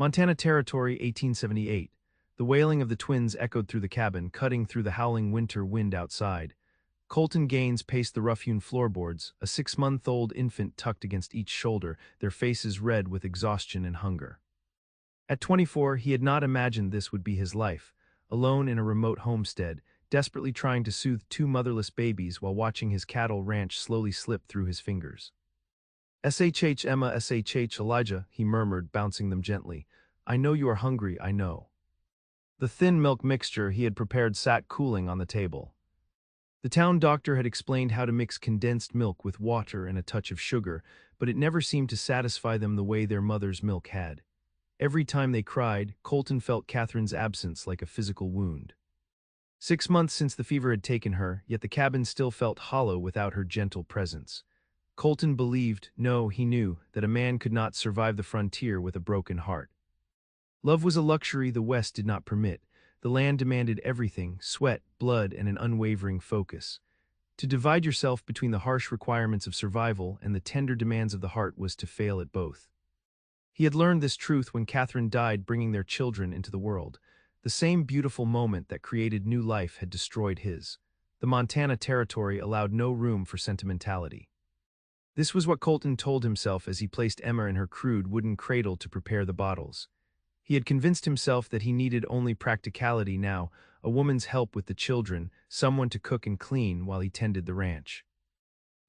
Montana Territory, 1878. The wailing of the twins echoed through the cabin, cutting through the howling winter wind outside. Colton Gaines paced the rough-hewn floorboards, a 6-month-old infant tucked against each shoulder, their faces red with exhaustion and hunger. At 24, he had not imagined this would be his life, alone in a remote homestead, desperately trying to soothe two motherless babies while watching his cattle ranch slowly slip through his fingers. "SHH Emma, SHH Elijah," he murmured, bouncing them gently. "I know you are hungry, I know." The thin milk mixture he had prepared sat cooling on the table. The town doctor had explained how to mix condensed milk with water and a touch of sugar, but it never seemed to satisfy them the way their mother's milk had. Every time they cried, Colton felt Catherine's absence like a physical wound. 6 months since the fever had taken her, yet the cabin still felt hollow without her gentle presence. Colton believed, no, he knew, that a man could not survive the frontier with a broken heart. Love was a luxury the West did not permit. The land demanded everything: sweat, blood, and an unwavering focus. To divide yourself between the harsh requirements of survival and the tender demands of the heart was to fail at both. He had learned this truth when Catherine died, bringing their children into the world. The same beautiful moment that created new life had destroyed his. The Montana Territory allowed no room for sentimentality. This was what Colton told himself as he placed Emma in her crude wooden cradle to prepare the bottles. He had convinced himself that he needed only practicality now, a woman's help with the children, someone to cook and clean while he tended the ranch.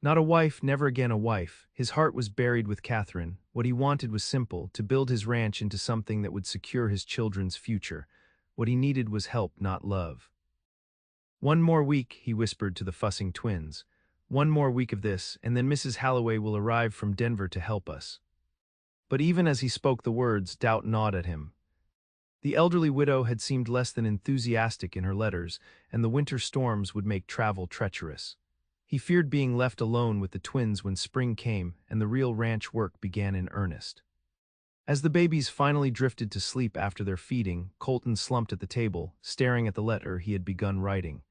Not a wife, never again a wife. His heart was buried with Catherine. What he wanted was simple: to build his ranch into something that would secure his children's future. What he needed was help, not love. "One more week," he whispered to the fussing twins. "One more week of this, and then Mrs. Halloway will arrive from Denver to help us." But even as he spoke the words, doubt gnawed at him. The elderly widow had seemed less than enthusiastic in her letters, and the winter storms would make travel treacherous. He feared being left alone with the twins when spring came and the real ranch work began in earnest. As the babies finally drifted to sleep after their feeding, Colton slumped at the table, staring at the letter he had begun writing.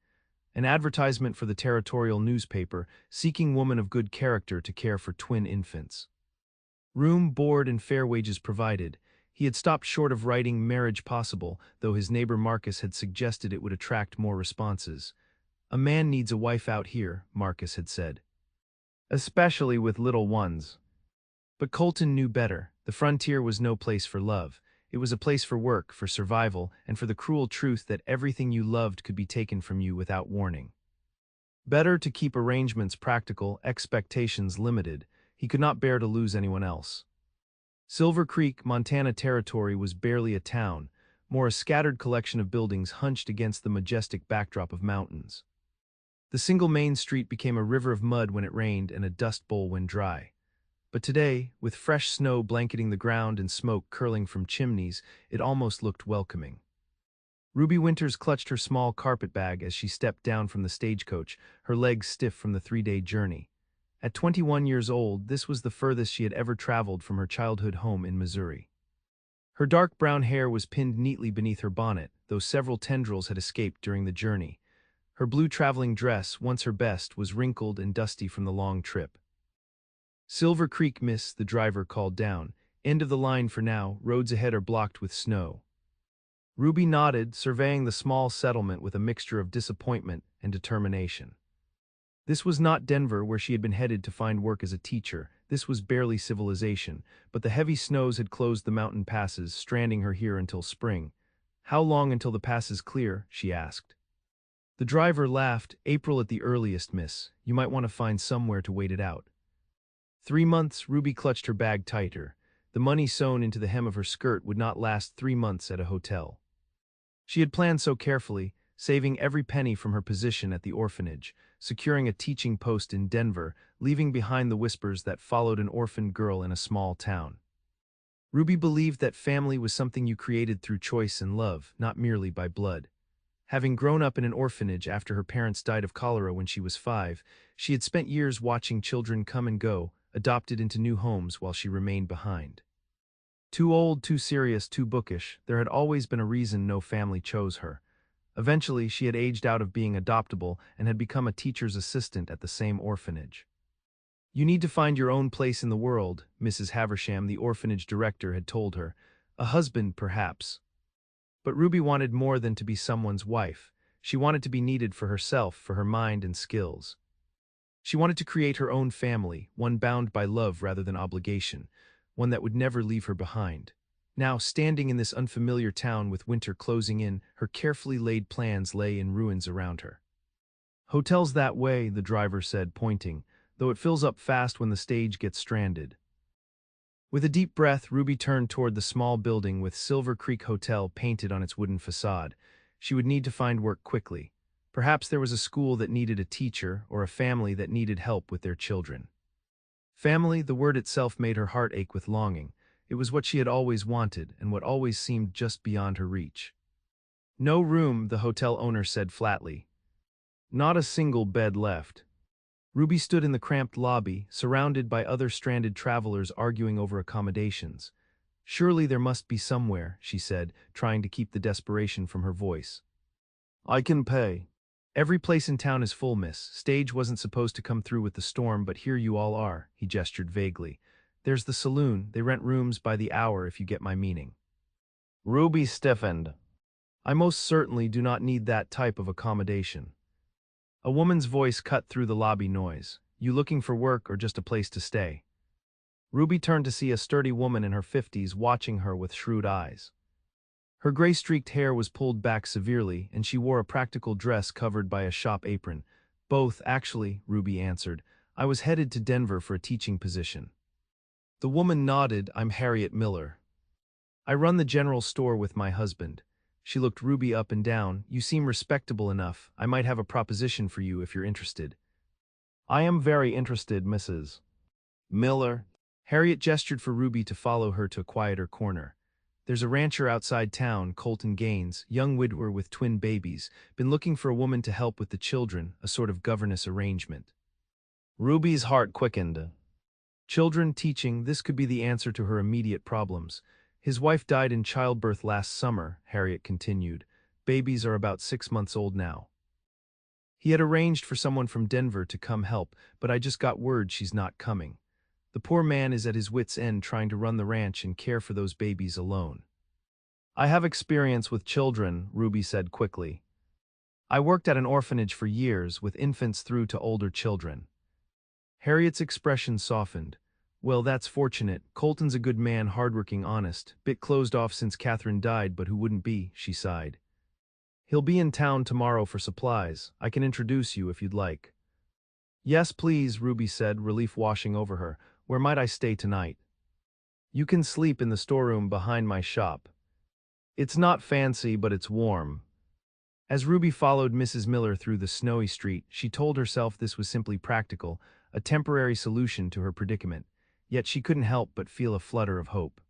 An advertisement for the territorial newspaper, seeking woman of good character to care for twin infants. Room, board, and fair wages provided. He had stopped short of writing marriage possible, though his neighbor Marcus had suggested it would attract more responses. "A man needs a wife out here," Marcus had said. "Especially with little ones." But Colton knew better. The frontier was no place for love. It was a place for work, for survival, and for the cruel truth that everything you loved could be taken from you without warning. Better to keep arrangements practical, expectations limited. He could not bear to lose anyone else. Silver Creek, Montana Territory was barely a town, more a scattered collection of buildings hunched against the majestic backdrop of mountains. The single main street became a river of mud when it rained and a dust bowl when dry. But today, with fresh snow blanketing the ground and smoke curling from chimneys, it almost looked welcoming. Ruby Winters clutched her small carpet bag as she stepped down from the stagecoach, her legs stiff from the 3-day journey. At 21 years old, this was the furthest she had ever traveled from her childhood home in Missouri. Her dark brown hair was pinned neatly beneath her bonnet, though several tendrils had escaped during the journey. Her blue traveling dress, once her best, was wrinkled and dusty from the long trip. "Silver Creek, miss," the driver called down. "End of the line for now, roads ahead are blocked with snow." Ruby nodded, surveying the small settlement with a mixture of disappointment and determination. This was not Denver, where she had been headed to find work as a teacher. This was barely civilization, but the heavy snows had closed the mountain passes, stranding her here until spring. "How long until the passes clear?" she asked. The driver laughed. "April at the earliest, miss. You might want to find somewhere to wait it out." 3 months, Ruby clutched her bag tighter. The money sewn into the hem of her skirt would not last 3 months at a hotel. She had planned so carefully, saving every penny from her position at the orphanage, securing a teaching post in Denver, leaving behind the whispers that followed an orphaned girl in a small town. Ruby believed that family was something you created through choice and love, not merely by blood. Having grown up in an orphanage after her parents died of cholera when she was 5, she had spent years watching children come and go, adopted into new homes while she remained behind. Too old, too serious, too bookish, there had always been a reason no family chose her. Eventually, she had aged out of being adoptable and had become a teacher's assistant at the same orphanage. "You need to find your own place in the world," Mrs. Haversham, the orphanage director, had told her. A husband, perhaps. But Ruby wanted more than to be someone's wife. She wanted to be needed for herself, for her mind and skills. She wanted to create her own family, one bound by love rather than obligation, one that would never leave her behind. Now, standing in this unfamiliar town with winter closing in, her carefully laid plans lay in ruins around her. "Hotel's that way," the driver said, pointing, "though it fills up fast when the stage gets stranded." With a deep breath, Ruby turned toward the small building with Silver Creek Hotel painted on its wooden facade. She would need to find work quickly. Perhaps there was a school that needed a teacher or a family that needed help with their children. Family, the word itself made her heart ache with longing. It was what she had always wanted and what always seemed just beyond her reach. "No room," the hotel owner said flatly. "Not a single bed left." Ruby stood in the cramped lobby, surrounded by other stranded travelers arguing over accommodations. "Surely there must be somewhere," she said, trying to keep the desperation from her voice. "I can pay." "Every place in town is full, miss. Stage wasn't supposed to come through with the storm, but here you all are," he gestured vaguely. "There's the saloon. They rent rooms by the hour, if you get my meaning." Ruby stiffened. "I most certainly do not need that type of accommodation." A woman's voice cut through the lobby noise. "You looking for work or just a place to stay?" Ruby turned to see a sturdy woman in her 50s watching her with shrewd eyes. Her gray-streaked hair was pulled back severely, and she wore a practical dress covered by a shop apron. "Both, actually," Ruby answered. "I was headed to Denver for a teaching position." The woman nodded. "I'm Harriet Miller. I run the general store with my husband." She looked Ruby up and down. "You seem respectable enough. I might have a proposition for you if you're interested." "I am very interested, Mrs. Miller." Harriet gestured for Ruby to follow her to a quieter corner. "There's a rancher outside town, Colton Gaines, young widower with twin babies, been looking for a woman to help with the children, a sort of governess arrangement." Ruby's heart quickened. Children, teaching, this could be the answer to her immediate problems. "His wife died in childbirth last summer," Harriet continued. "Babies are about 6 months old now. He had arranged for someone from Denver to come help, but I just got word she's not coming. The poor man is at his wits' end trying to run the ranch and care for those babies alone." "I have experience with children," Ruby said quickly. "I worked at an orphanage for years, with infants through to older children." Harriet's expression softened. "Well, that's fortunate. Colton's a good man, hardworking, honest. Bit closed off since Catherine died, but who wouldn't be," she sighed. "He'll be in town tomorrow for supplies. I can introduce you if you'd like." "Yes, please," Ruby said, relief washing over her. "Where might I stay tonight?" "You can sleep in the storeroom behind my shop. It's not fancy, but it's warm." As Ruby followed Mrs. Miller through the snowy street, she told herself this was simply practical, a temporary solution to her predicament. Yet she couldn't help but feel a flutter of hope.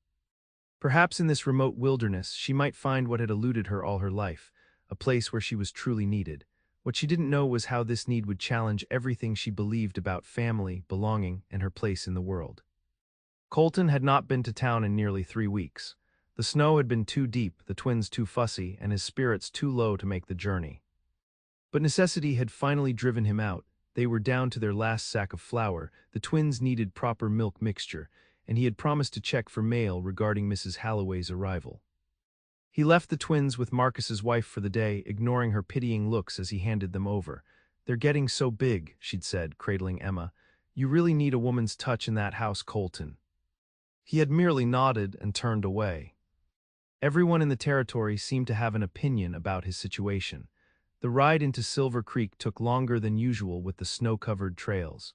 Perhaps in this remote wilderness she might find what had eluded her all her life, a place where she was truly needed. What she didn't know was how this need would challenge everything she believed about family, belonging, and her place in the world. Colton had not been to town in nearly 3 weeks. The snow had been too deep, the twins too fussy, and his spirits too low to make the journey. But necessity had finally driven him out. They were down to their last sack of flour, the twins needed proper milk mixture, and he had promised to check for mail regarding Mrs. Halloway's arrival. He left the twins with Marcus's wife for the day, ignoring her pitying looks as he handed them over. "They're getting so big," she'd said, cradling Emma. "You really need a woman's touch in that house, Colton." He had merely nodded and turned away. Everyone in the territory seemed to have an opinion about his situation. The ride into Silver Creek took longer than usual with the snow-covered trails.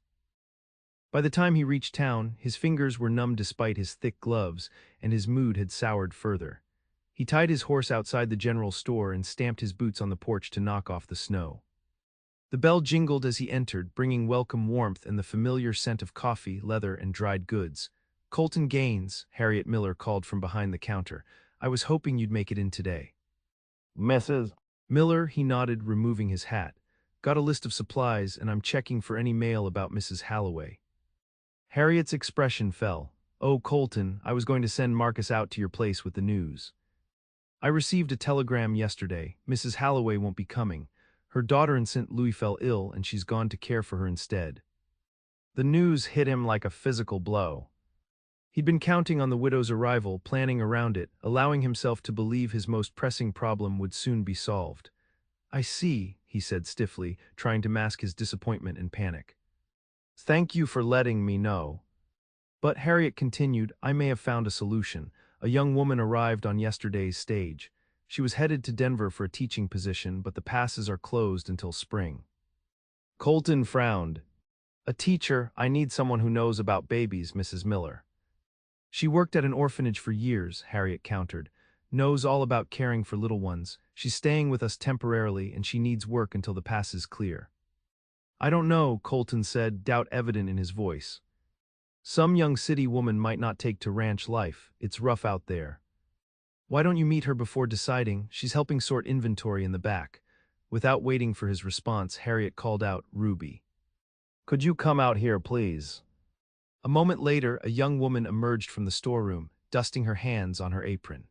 By the time he reached town, his fingers were numb despite his thick gloves, and his mood had soured further. He tied his horse outside the general store and stamped his boots on the porch to knock off the snow. The bell jingled as he entered, bringing welcome warmth and the familiar scent of coffee, leather, and dried goods. "Colton Gaines," Harriet Miller called from behind the counter. "I was hoping you'd make it in today." Mrs. "Miller," he nodded, removing his hat. "Got a list of supplies, and I'm checking for any mail about Mrs. Halloway." Harriet's expression fell. "Oh, Colton, I was going to send Marcus out to your place with the news. I received a telegram yesterday. Mrs. Halloway won't be coming. Her daughter in St. Louis fell ill, and she's gone to care for her instead." The news hit him like a physical blow. He'd been counting on the widow's arrival, planning around it, allowing himself to believe his most pressing problem would soon be solved. "I see," he said stiffly, trying to mask his disappointment and panic. "Thank you for letting me know." But Harriet continued, "I may have found a solution. A young woman arrived on yesterday's stage. She was headed to Denver for a teaching position, but the passes are closed until spring." Colton frowned. "A teacher? I need someone who knows about babies, Mrs. Miller." "She worked at an orphanage for years," Harriet countered. "Knows all about caring for little ones. She's staying with us temporarily, and she needs work until the pass is clear." "I don't know," Colton said, doubt evident in his voice. "Some young city woman might not take to ranch life. It's rough out there." "Why don't you meet her before deciding? She's helping sort inventory in the back." Without waiting for his response, Harriet called out, "Ruby. Could you come out here, please?" A moment later, a young woman emerged from the storeroom, dusting her hands on her apron.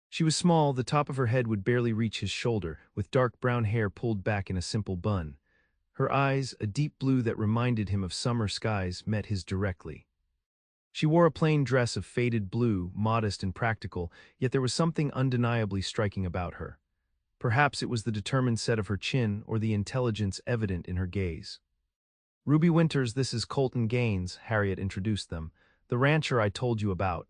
She was small, the top of her head would barely reach his shoulder, with dark brown hair pulled back in a simple bun. Her eyes, a deep blue that reminded him of summer skies, met his directly. She wore a plain dress of faded blue, modest and practical, yet there was something undeniably striking about her. Perhaps it was the determined set of her chin or the intelligence evident in her gaze. "Ruby Winters, this is Colton Gaines," Harriet introduced them, "the rancher I told you about."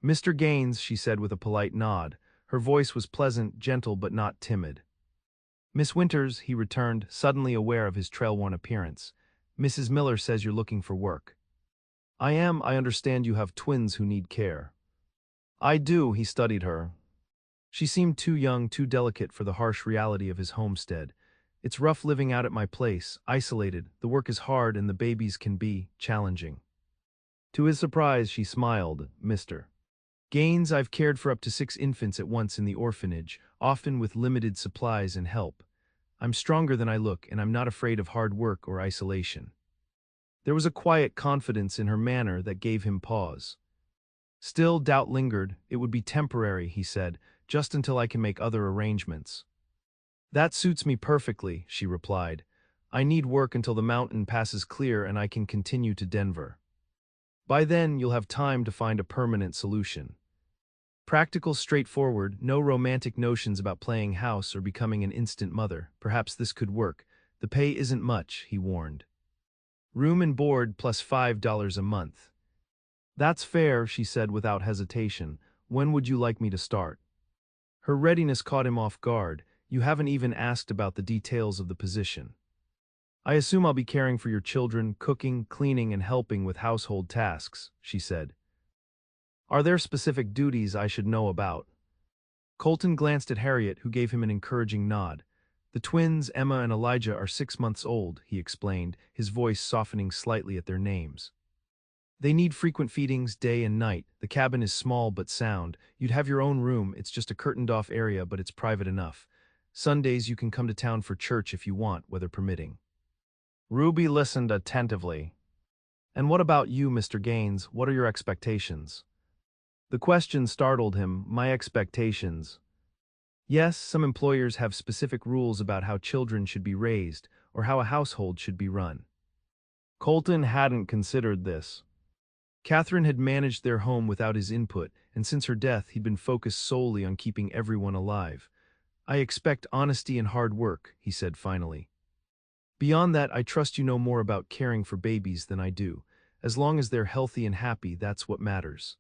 "Mr. Gaines," she said with a polite nod. Her voice was pleasant, gentle but not timid. "Miss Winters," he returned, suddenly aware of his trail-worn appearance. "Mrs. Miller says you're looking for work." "I am. I understand you have twins who need care." "I do," he studied her. She seemed too young, too delicate for the harsh reality of his homestead. "It's rough living out at my place, isolated. The work is hard and the babies can be challenging." To his surprise, she smiled. "Mr. Gaines, I've cared for up to 6 infants at once in the orphanage, often with limited supplies and help. I'm stronger than I look, and I'm not afraid of hard work or isolation." There was a quiet confidence in her manner that gave him pause. Still, doubt lingered. "It would be temporary," he said, "just until I can make other arrangements." "That suits me perfectly," she replied. "I need work until the mountain passes clear and I can continue to Denver. By then, you'll have time to find a permanent solution." Practical, straightforward, no romantic notions about playing house or becoming an instant mother. Perhaps this could work. "The pay isn't much," he warned. "Room and board plus $5 a month." "That's fair," she said without hesitation. "When would you like me to start?" Her readiness caught him off guard. "You haven't even asked about the details of the position." "I assume I'll be caring for your children, cooking, cleaning, and helping with household tasks," she said. "Are there specific duties I should know about?" Colton glanced at Harriet, who gave him an encouraging nod. "The twins, Emma and Elijah, are 6 months old," he explained, his voice softening slightly at their names. "They need frequent feedings day and night. The cabin is small but sound. You'd have your own room. It's just a curtained-off area, but it's private enough. Sundays you can come to town for church if you want, weather permitting." Ruby listened attentively. "And what about you, Mr. Gaines? What are your expectations?" The question startled him. "My expectations?" "Yes, some employers have specific rules about how children should be raised, or how a household should be run." Colton hadn't considered this. Catherine had managed their home without his input, and since her death he'd been focused solely on keeping everyone alive. "I expect honesty and hard work," he said finally. "Beyond that, I trust you know more about caring for babies than I do. As long as they're healthy and happy, that's what matters."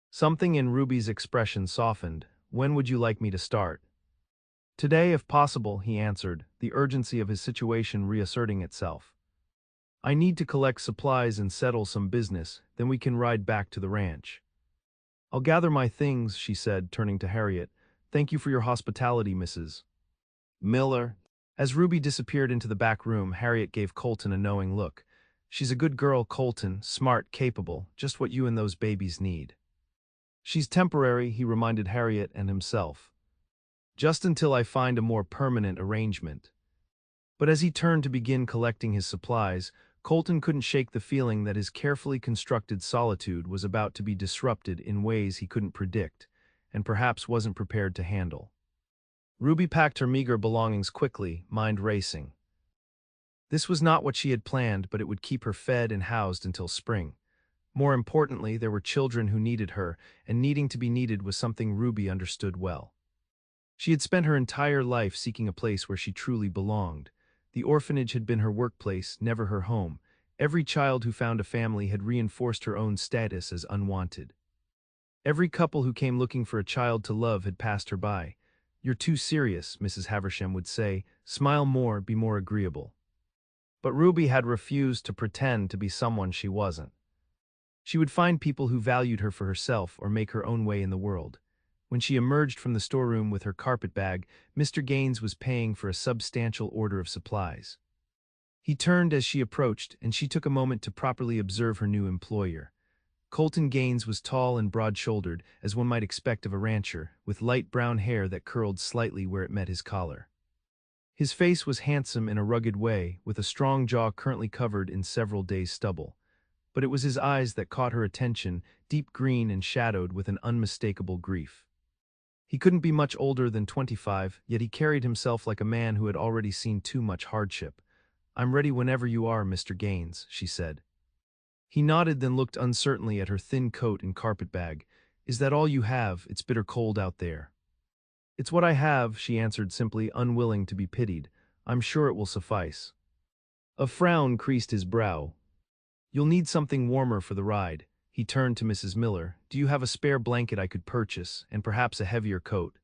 Something in Ruby's expression softened. "When would you like me to start?" "Today, if possible," he answered, the urgency of his situation reasserting itself. "I need to collect supplies and settle some business, then we can ride back to the ranch." "I'll gather my things," she said, turning to Harriet. "Thank you for your hospitality, Mrs. Miller." As Ruby disappeared into the back room, Harriet gave Colton a knowing look. "She's a good girl, Colton, smart, capable, just what you and those babies need." "She's temporary," he reminded Harriet and himself. "Just until I find a more permanent arrangement." But as he turned to begin collecting his supplies, Colton couldn't shake the feeling that his carefully constructed solitude was about to be disrupted in ways he couldn't predict, and perhaps wasn't prepared to handle. Ruby packed her meager belongings quickly, mind racing. This was not what she had planned, but it would keep her fed and housed until spring. More importantly, there were children who needed her, and needing to be needed was something Ruby understood well. She had spent her entire life seeking a place where she truly belonged. The orphanage had been her workplace, never her home. Every child who found a family had reinforced her own status as unwanted. Every couple who came looking for a child to love had passed her by. "You're too serious," Mrs. Havisham would say. "Smile more, be more agreeable." But Ruby had refused to pretend to be someone she wasn't. She would find people who valued her for herself or make her own way in the world. When she emerged from the storeroom with her carpet bag, Mr. Gaines was paying for a substantial order of supplies. He turned as she approached, and she took a moment to properly observe her new employer. Colton Gaines was tall and broad-shouldered, as one might expect of a rancher, with light brown hair that curled slightly where it met his collar. His face was handsome in a rugged way, with a strong jaw currently covered in several days' stubble. But it was his eyes that caught her attention, deep green and shadowed with an unmistakable grief. He couldn't be much older than 25, yet he carried himself like a man who had already seen too much hardship. "I'm ready whenever you are, Mr. Gaines," she said. He nodded, then looked uncertainly at her thin coat and carpet bag. "Is that all you have? It's bitter cold out there." "It's what I have," she answered simply, unwilling to be pitied. "I'm sure it will suffice." A frown creased his brow. "You'll need something warmer for the ride." He turned to Mrs. Miller. "Do you have a spare blanket I could purchase, and perhaps a heavier coat?"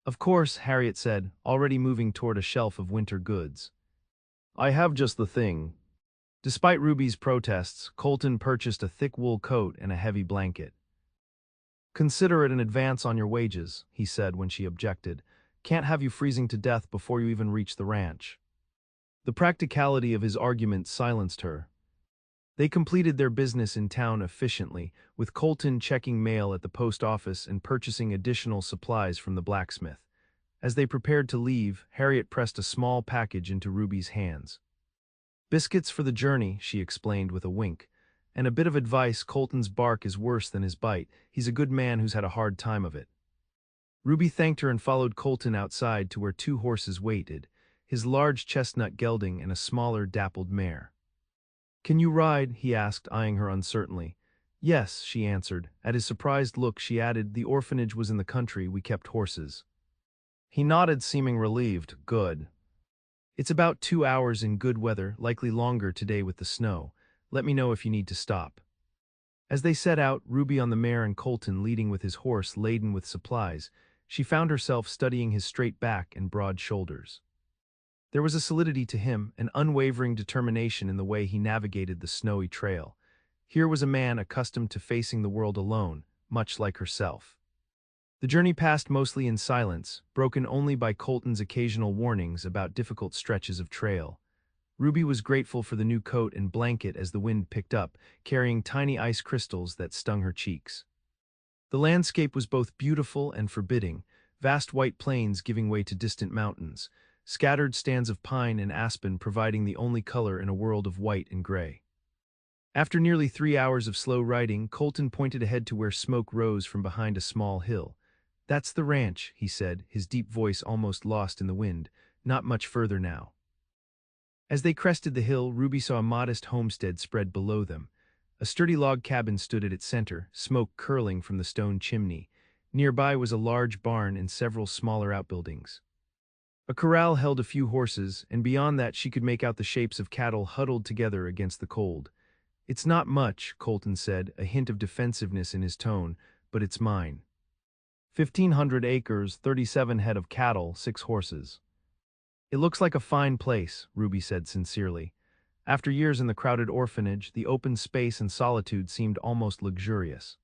"Of course," Harriet said, already moving toward a shelf of winter goods. "I have just the thing." Despite Ruby's protests, Colton purchased a thick wool coat and a heavy blanket. "Consider it an advance on your wages," he said when she objected. "Can't have you freezing to death before you even reach the ranch." The practicality of his argument silenced her. They completed their business in town efficiently, with Colton checking mail at the post office and purchasing additional supplies from the blacksmith. As they prepared to leave, Harriet pressed a small package into Ruby's hands. "Biscuits for the journey," she explained with a wink. "And a bit of advice, Colton's bark is worse than his bite. He's a good man who's had a hard time of it." Ruby thanked her and followed Colton outside to where two horses waited, his large chestnut gelding and a smaller dappled mare. "Can you ride?" he asked, eyeing her uncertainly. "Yes," she answered. At his surprised look, she added, "The orphanage was in the country, we kept horses." He nodded, seeming relieved. "Good. It's about 2 hours in good weather, likely longer today with the snow. Let me know if you need to stop." As they set out, Ruby on the mare and Colton leading with his horse laden with supplies, she found herself studying his straight back and broad shoulders. There was a solidity to him, an unwavering determination in the way he navigated the snowy trail. Here was a man accustomed to facing the world alone, much like herself. The journey passed mostly in silence, broken only by Colton's occasional warnings about difficult stretches of trail. Ruby was grateful for the new coat and blanket as the wind picked up, carrying tiny ice crystals that stung her cheeks. The landscape was both beautiful and forbidding, vast white plains giving way to distant mountains, scattered stands of pine and aspen providing the only color in a world of white and gray. After nearly 3 hours of slow riding, Colton pointed ahead to where smoke rose from behind a small hill. "That's the ranch," he said, his deep voice almost lost in the wind. "Not much further now." As they crested the hill, Ruby saw a modest homestead spread below them. A sturdy log cabin stood at its center, smoke curling from the stone chimney. Nearby was a large barn and several smaller outbuildings. A corral held a few horses, and beyond that she could make out the shapes of cattle huddled together against the cold. "It's not much," Colton said, a hint of defensiveness in his tone, "but it's mine. 1,500 acres, 37 head of cattle, 6 horses." "It looks like a fine place," Ruby said sincerely. After years in the crowded orphanage, the open space and solitude seemed almost luxurious.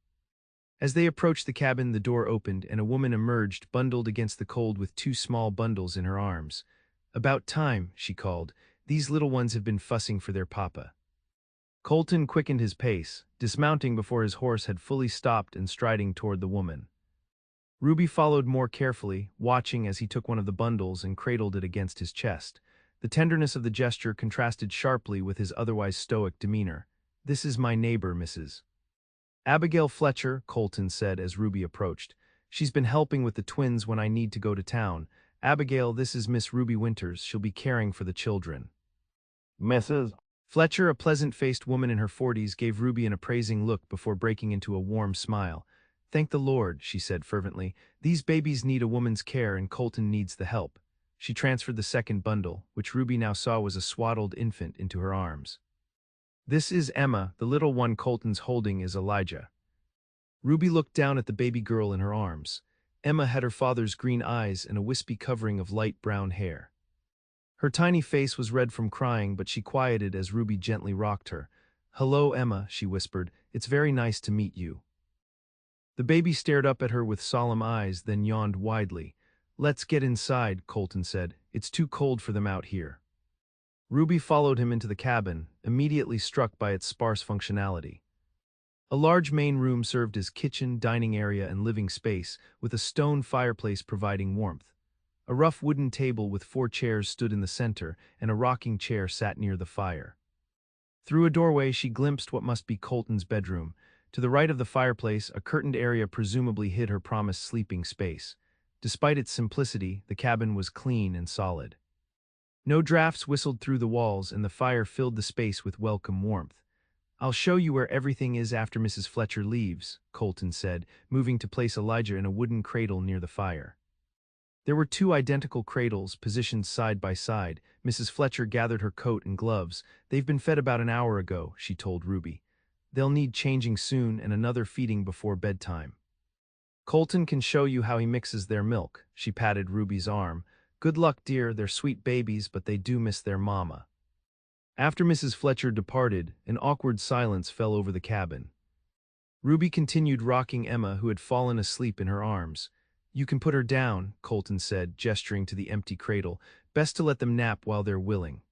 As they approached the cabin, the door opened and a woman emerged, bundled against the cold with 2 small bundles in her arms. "About time," she called. "These little ones have been fussing for their papa." Colton quickened his pace, dismounting before his horse had fully stopped and striding toward the woman. Ruby followed more carefully, watching as he took one of the bundles and cradled it against his chest. The tenderness of the gesture contrasted sharply with his otherwise stoic demeanor. "This is my neighbor, Mrs. Abigail Fletcher," Colton said as Ruby approached. "She's been helping with the twins when I need to go to town. Abigail, this is Miss Ruby Winters. She'll be caring for the children." "Mrs. Fletcher, a pleasant-faced woman in her 40s, gave Ruby an appraising look before breaking into a warm smile. "Thank the Lord," she said fervently. "These babies need a woman's care and Colton needs the help." She transferred the second bundle, which Ruby now saw was a swaddled infant, into her arms. "This is Emma, the little one Colton's holding is Elijah." Ruby looked down at the baby girl in her arms. Emma had her father's green eyes and a wispy covering of light brown hair. Her tiny face was red from crying, but she quieted as Ruby gently rocked her. "Hello, Emma," she whispered. "It's very nice to meet you." The baby stared up at her with solemn eyes, then yawned widely. "Let's get inside," Colton said. "It's too cold for them out here." Ruby followed him into the cabin, immediately struck by its sparse functionality. A large main room served as kitchen, dining area, and living space, with a stone fireplace providing warmth. A rough wooden table with 4 chairs stood in the center, and a rocking chair sat near the fire. Through a doorway she glimpsed what must be Colton's bedroom. To the right of the fireplace, a curtained area presumably hid her promised sleeping space. Despite its simplicity, the cabin was clean and solid. No drafts whistled through the walls, and the fire filled the space with welcome warmth. "I'll show you where everything is after Mrs. Fletcher leaves," Colton said, moving to place Elijah in a wooden cradle near the fire. There were 2 identical cradles, positioned side by side. Mrs. Fletcher gathered her coat and gloves. "They've been fed about an hour ago," she told Ruby. "They'll need changing soon and another feeding before bedtime. Colton can show you how he mixes their milk." She patted Ruby's arm. "Good luck, dear, they're sweet babies, but they do miss their mama." After Mrs. Fletcher departed, an awkward silence fell over the cabin. Ruby continued rocking Emma, who had fallen asleep in her arms. "You can put her down," Colton said, gesturing to the empty cradle. "Best to let them nap while they're willing."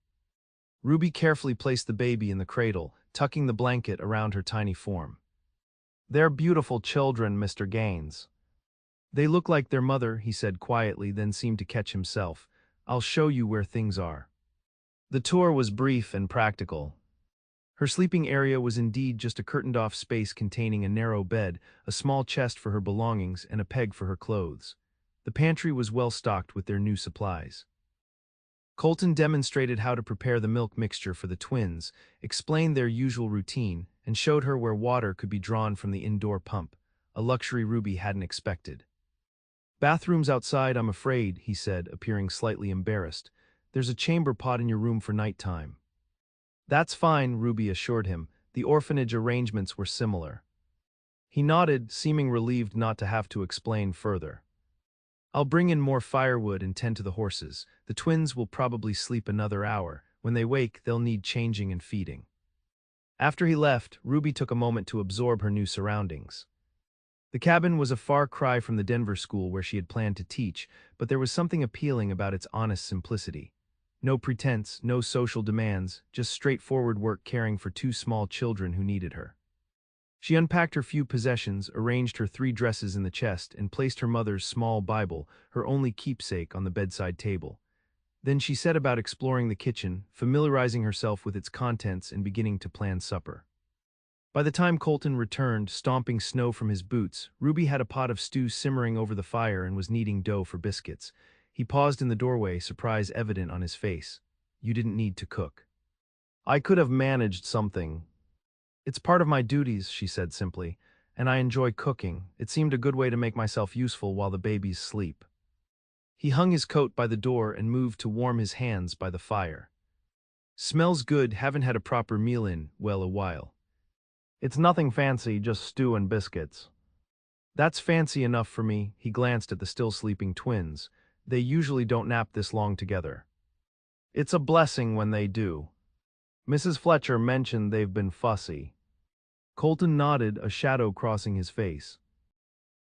Ruby carefully placed the baby in the cradle, tucking the blanket around her tiny form. "They're beautiful children, Mr. Gaines." "They look like their mother," he said quietly, then seemed to catch himself. "I'll show you where things are." The tour was brief and practical. Her sleeping area was indeed just a curtained-off space containing a narrow bed, a small chest for her belongings, and a peg for her clothes. The pantry was well stocked with their new supplies. Colton demonstrated how to prepare the milk mixture for the twins, explained their usual routine, and showed her where water could be drawn from the indoor pump, a luxury Ruby hadn't expected. "Bathrooms outside, I'm afraid," he said, appearing slightly embarrassed. "There's a chamber pot in your room for nighttime." "That's fine," Ruby assured him. The orphanage arrangements were similar. He nodded, seeming relieved not to have to explain further. "I'll bring in more firewood and tend to the horses. The twins will probably sleep another hour. When they wake, they'll need changing and feeding." After he left, Ruby took a moment to absorb her new surroundings. The cabin was a far cry from the Denver school where she had planned to teach, but there was something appealing about its honest simplicity. No pretense, no social demands, just straightforward work caring for 2 small children who needed her. She unpacked her few possessions, arranged her 3 dresses in the chest, and placed her mother's small Bible, her only keepsake, on the bedside table. Then she set about exploring the kitchen, familiarizing herself with its contents and beginning to plan supper. By the time Colton returned, stomping snow from his boots, Ruby had a pot of stew simmering over the fire and was kneading dough for biscuits. He paused in the doorway, surprise evident on his face. "You didn't need to cook." "I could have managed something." "It's part of my duties," she said simply, "and I enjoy cooking. It seemed a good way to make myself useful while the babies sleep." He hung his coat by the door and moved to warm his hands by the fire. "Smells good, haven't had a proper meal in, well, a while." "It's nothing fancy, just stew and biscuits." "That's fancy enough for me." He glanced at the still sleeping twins. "They usually don't nap this long together." "It's a blessing when they do. Mrs. Fletcher mentioned they've been fussy." Colton nodded, a shadow crossing his face.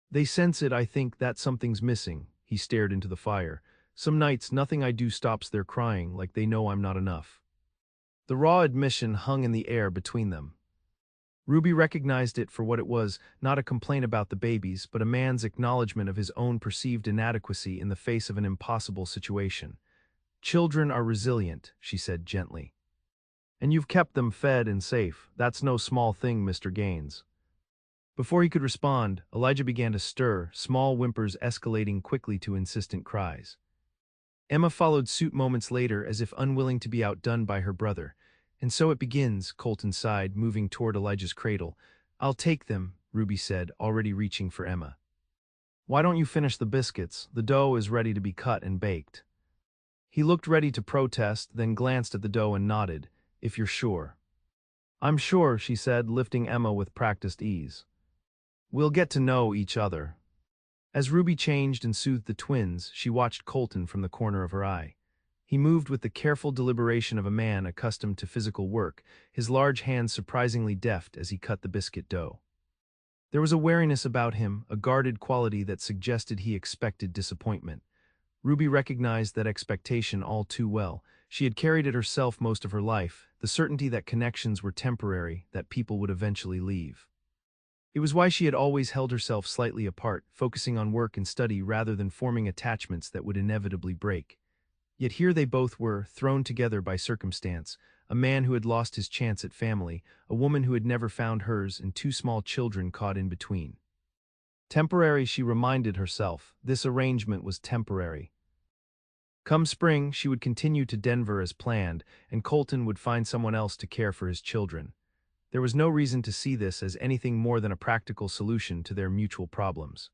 "They sense it, I think that something's missing." He stared into the fire. "Some nights nothing I do stops their crying, like they know I'm not enough." The raw admission hung in the air between them. Ruby recognized it for what it was, not a complaint about the babies, but a man's acknowledgement of his own perceived inadequacy in the face of an impossible situation. "Children are resilient," she said gently. "And you've kept them fed and safe. That's no small thing, Mr. Gaines." Before he could respond, Elijah began to stir, small whimpers escalating quickly to insistent cries. Emma followed suit moments later, as if unwilling to be outdone by her brother. And so it begins, Colton sighed, moving toward Elijah's cradle. I'll take them, Ruby said, already reaching for Emma. Why don't you finish the biscuits? The dough is ready to be cut and baked. He looked ready to protest, then glanced at the dough and nodded. If you're sure. I'm sure, she said, lifting Emma with practiced ease. We'll get to know each other. As Ruby changed and soothed the twins, she watched Colton from the corner of her eye. He moved with the careful deliberation of a man accustomed to physical work, his large hands surprisingly deft as he cut the biscuit dough. There was a wariness about him, a guarded quality that suggested he expected disappointment. Ruby recognized that expectation all too well. She had carried it herself most of her life, the certainty that connections were temporary, that people would eventually leave. It was why she had always held herself slightly apart, focusing on work and study rather than forming attachments that would inevitably break. Yet here they both were, thrown together by circumstance, a man who had lost his chance at family, a woman who had never found hers, and two small children caught in between. Temporary, she reminded herself. This arrangement was temporary. Come spring, she would continue to Denver as planned, and Colton would find someone else to care for his children. There was no reason to see this as anything more than a practical solution to their mutual problems.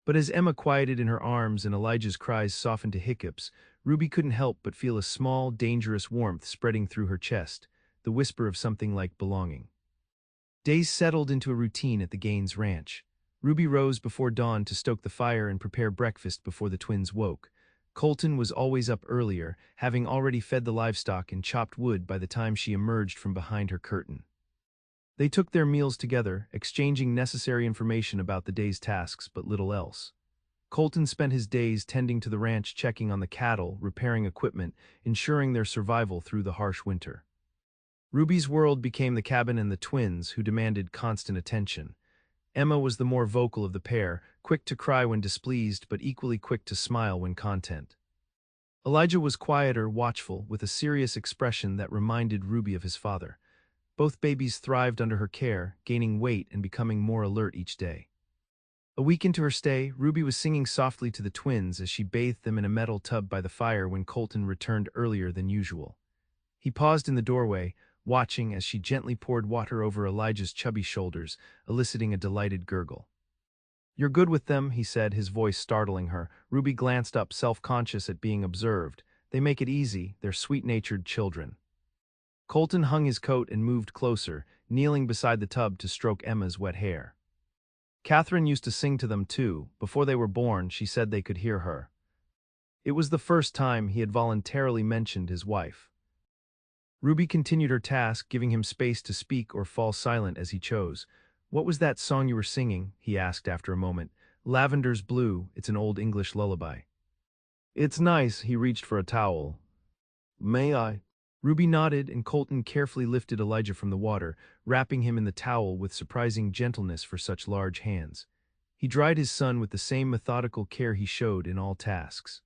But as Emma quieted in her arms and Elijah's cries softened to hiccups, Ruby couldn't help but feel a small, dangerous warmth spreading through her chest, the whisper of something like belonging. Days settled into a routine at the Gaines ranch. Ruby rose before dawn to stoke the fire and prepare breakfast before the twins woke. Colton was always up earlier, having already fed the livestock and chopped wood by the time she emerged from behind her curtain. They took their meals together, exchanging necessary information about the day's tasks but little else. Colton spent his days tending to the ranch, checking on the cattle, repairing equipment, ensuring their survival through the harsh winter. Ruby's world became the cabin and the twins, who demanded constant attention. Emma was the more vocal of the pair, quick to cry when displeased but equally quick to smile when content. Elijah was quieter, watchful, with a serious expression that reminded Ruby of his father. Both babies thrived under her care, gaining weight and becoming more alert each day. A week into her stay, Ruby was singing softly to the twins as she bathed them in a metal tub by the fire when Colton returned earlier than usual. He paused in the doorway, watching as she gently poured water over Elijah's chubby shoulders, eliciting a delighted gurgle. "You're good with them," he said, his voice startling her. Ruby glanced up, self-conscious at being observed. "They make it easy, they're sweet-natured children." Colton hung his coat and moved closer, kneeling beside the tub to stroke Emma's wet hair. Catherine used to sing to them too. Before they were born, she said they could hear her. It was the first time he had voluntarily mentioned his wife. Ruby continued her task, giving him space to speak or fall silent as he chose. "What was that song you were singing?" he asked after a moment. "Lavender's Blue, it's an old English lullaby." "It's nice," he reached for a towel. "May I?" Ruby nodded, and Colton carefully lifted Elijah from the water, wrapping him in the towel with surprising gentleness for such large hands. He dried his son with the same methodical care he showed in all tasks.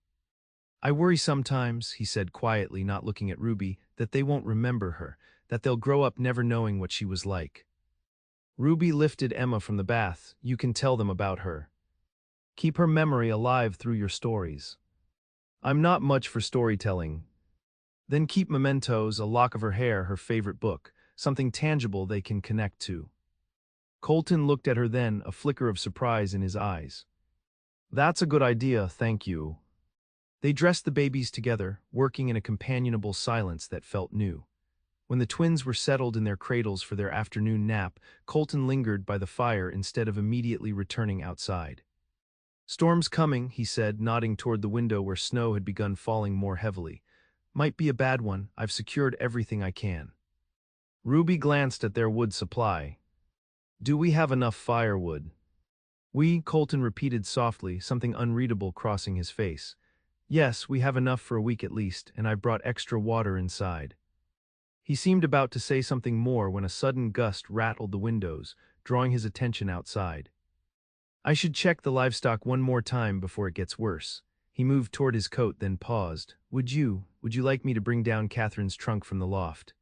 "I worry sometimes," he said quietly, not looking at Ruby, "that they won't remember her, that they'll grow up never knowing what she was like." Ruby lifted Emma from the bath. "You can tell them about her. Keep her memory alive through your stories." "I'm not much for storytelling." "Then keep mementos, a lock of her hair, her favorite book, something tangible they can connect to." Colton looked at her then, a flicker of surprise in his eyes. "That's a good idea, thank you." They dressed the babies together, working in a companionable silence that felt new. When the twins were settled in their cradles for their afternoon nap, Colton lingered by the fire instead of immediately returning outside. "Storm's coming," he said, nodding toward the window where snow had begun falling more heavily. "Might be a bad one. I've secured everything I can." Ruby glanced at their wood supply. "Do we have enough firewood?" "We," Colton repeated softly, something unreadable crossing his face. "Yes, we have enough for a week at least, and I've brought extra water inside." He seemed about to say something more when a sudden gust rattled the windows, drawing his attention outside. "I should check the livestock one more time before it gets worse." He moved toward his coat, then paused. Would you like me to bring down Catherine's trunk from the loft?"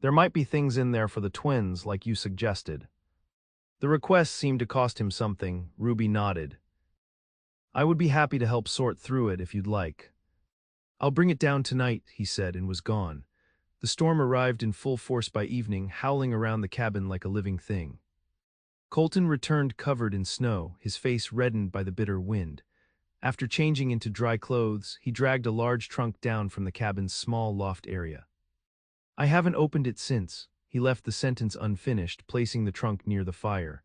"There might be things in there for the twins, like you suggested." The request seemed to cost him something. Ruby nodded. "I would be happy to help sort through it if you'd like." "I'll bring it down tonight," he said, and was gone. The storm arrived in full force by evening, howling around the cabin like a living thing. Colton returned covered in snow, his face reddened by the bitter wind. After changing into dry clothes, he dragged a large trunk down from the cabin's small loft area. I haven't opened it since. He left the sentence unfinished, placing the trunk near the fire.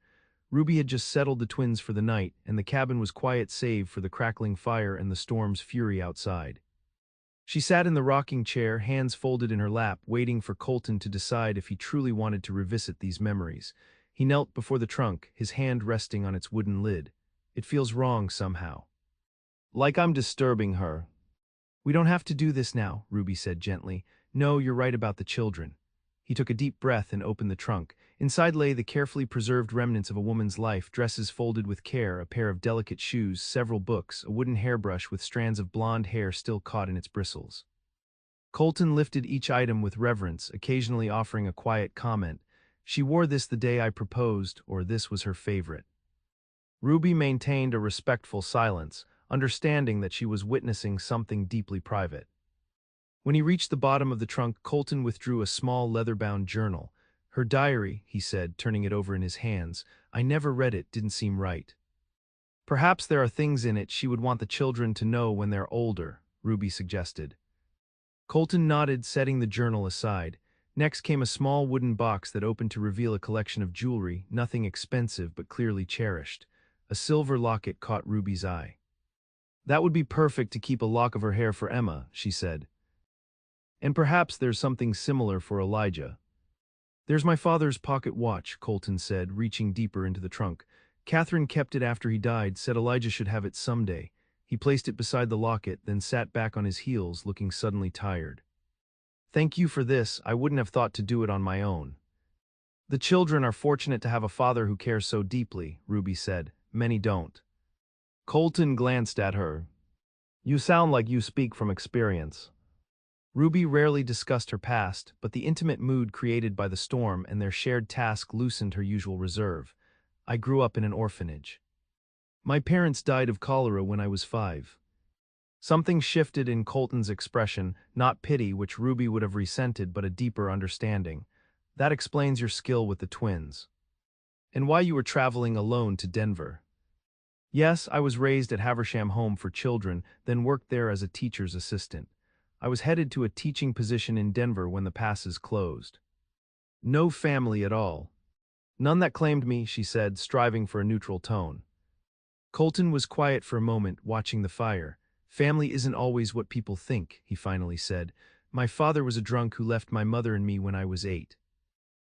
Ruby had just settled the twins for the night, and the cabin was quiet save for the crackling fire and the storm's fury outside. She sat in the rocking chair, hands folded in her lap, waiting for Colton to decide if he truly wanted to revisit these memories. He knelt before the trunk, his hand resting on its wooden lid. It feels wrong somehow. Like I'm disturbing her. We don't have to do this now, Ruby said gently. No, you're right about the children. He took a deep breath and opened the trunk. Inside lay the carefully preserved remnants of a woman's life, dresses folded with care, a pair of delicate shoes, several books, a wooden hairbrush with strands of blonde hair still caught in its bristles. Colton lifted each item with reverence, occasionally offering a quiet comment. She wore this the day I proposed, or this was her favorite. Ruby maintained a respectful silence, understanding that she was witnessing something deeply private. When he reached the bottom of the trunk, Colton withdrew a small leather-bound journal. Her diary, he said, turning it over in his hands. I never read it, didn't seem right. Perhaps there are things in it she would want the children to know when they're older, Ruby suggested. Colton nodded, setting the journal aside. Next came a small wooden box that opened to reveal a collection of jewelry, nothing expensive but clearly cherished. A silver locket caught Ruby's eye. That would be perfect to keep a lock of her hair for Emma, she said. And perhaps there's something similar for Elijah. There's my father's pocket watch, Colton said, reaching deeper into the trunk. Catherine kept it after he died, said Elijah should have it someday. He placed it beside the locket, then sat back on his heels, looking suddenly tired. Thank you for this, I wouldn't have thought to do it on my own. The children are fortunate to have a father who cares so deeply, Ruby said. Many don't. Colton glanced at her. You sound like you speak from experience. Ruby rarely discussed her past, but the intimate mood created by the storm and their shared task loosened her usual reserve. I grew up in an orphanage. My parents died of cholera when I was 5. Something shifted in Colton's expression, not pity, which Ruby would have resented, but a deeper understanding. That explains your skill with the twins. And why you were traveling alone to Denver. Yes, I was raised at Haversham Home for Children, then worked there as a teacher's assistant. I was headed to a teaching position in Denver when the passes closed. No family at all. None that claimed me, she said, striving for a neutral tone. Colton was quiet for a moment, watching the fire. Family isn't always what people think, he finally said. My father was a drunk who left my mother and me when I was 8.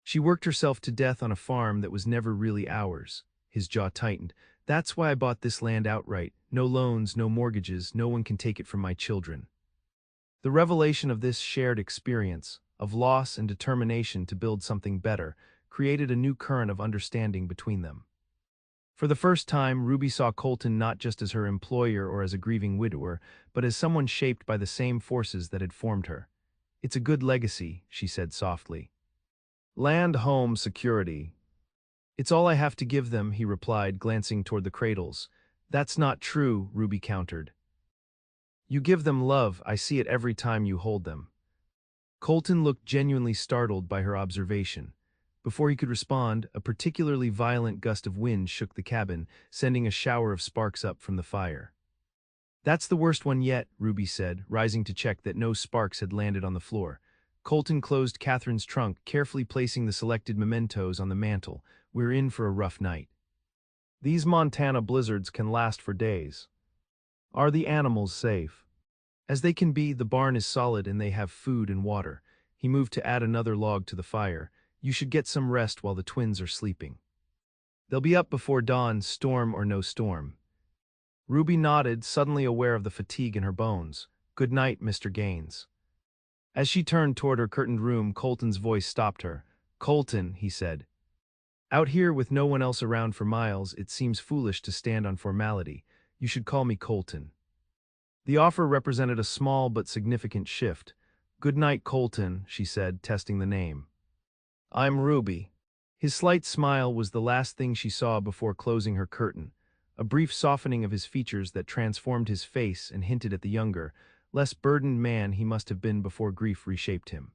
She worked herself to death on a farm that was never really ours. His jaw tightened. That's why I bought this land outright. No loans, no mortgages, no one can take it from my children. The revelation of this shared experience, of loss and determination to build something better, created a new current of understanding between them. For the first time, Ruby saw Colton not just as her employer or as a grieving widower, but as someone shaped by the same forces that had formed her. It's a good legacy, she said softly. Land, home, security. It's all I have to give them, he replied, glancing toward the cradles. That's not true, Ruby countered. You give them love, I see it every time you hold them. Colton looked genuinely startled by her observation. Before he could respond, a particularly violent gust of wind shook the cabin, sending a shower of sparks up from the fire. That's the worst one yet, Ruby said, rising to check that no sparks had landed on the floor. Colton closed Catherine's trunk, carefully placing the selected mementos on the mantel. We're in for a rough night. These Montana blizzards can last for days. Are the animals safe? As they can be, the barn is solid and they have food and water. He moved to add another log to the fire. You should get some rest while the twins are sleeping. They'll be up before dawn, storm or no storm. Ruby nodded, suddenly aware of the fatigue in her bones. Good night, Mr. Gaines. As she turned toward her curtained room, Colton's voice stopped her. Colton, he said. Out here with no one else around for miles, it seems foolish to stand on formality. You should call me Colton. The offer represented a small but significant shift. Good night, Colton, she said, testing the name. I'm Ruby. His slight smile was the last thing she saw before closing her curtain, a brief softening of his features that transformed his face and hinted at the younger, less burdened man he must have been before grief reshaped him.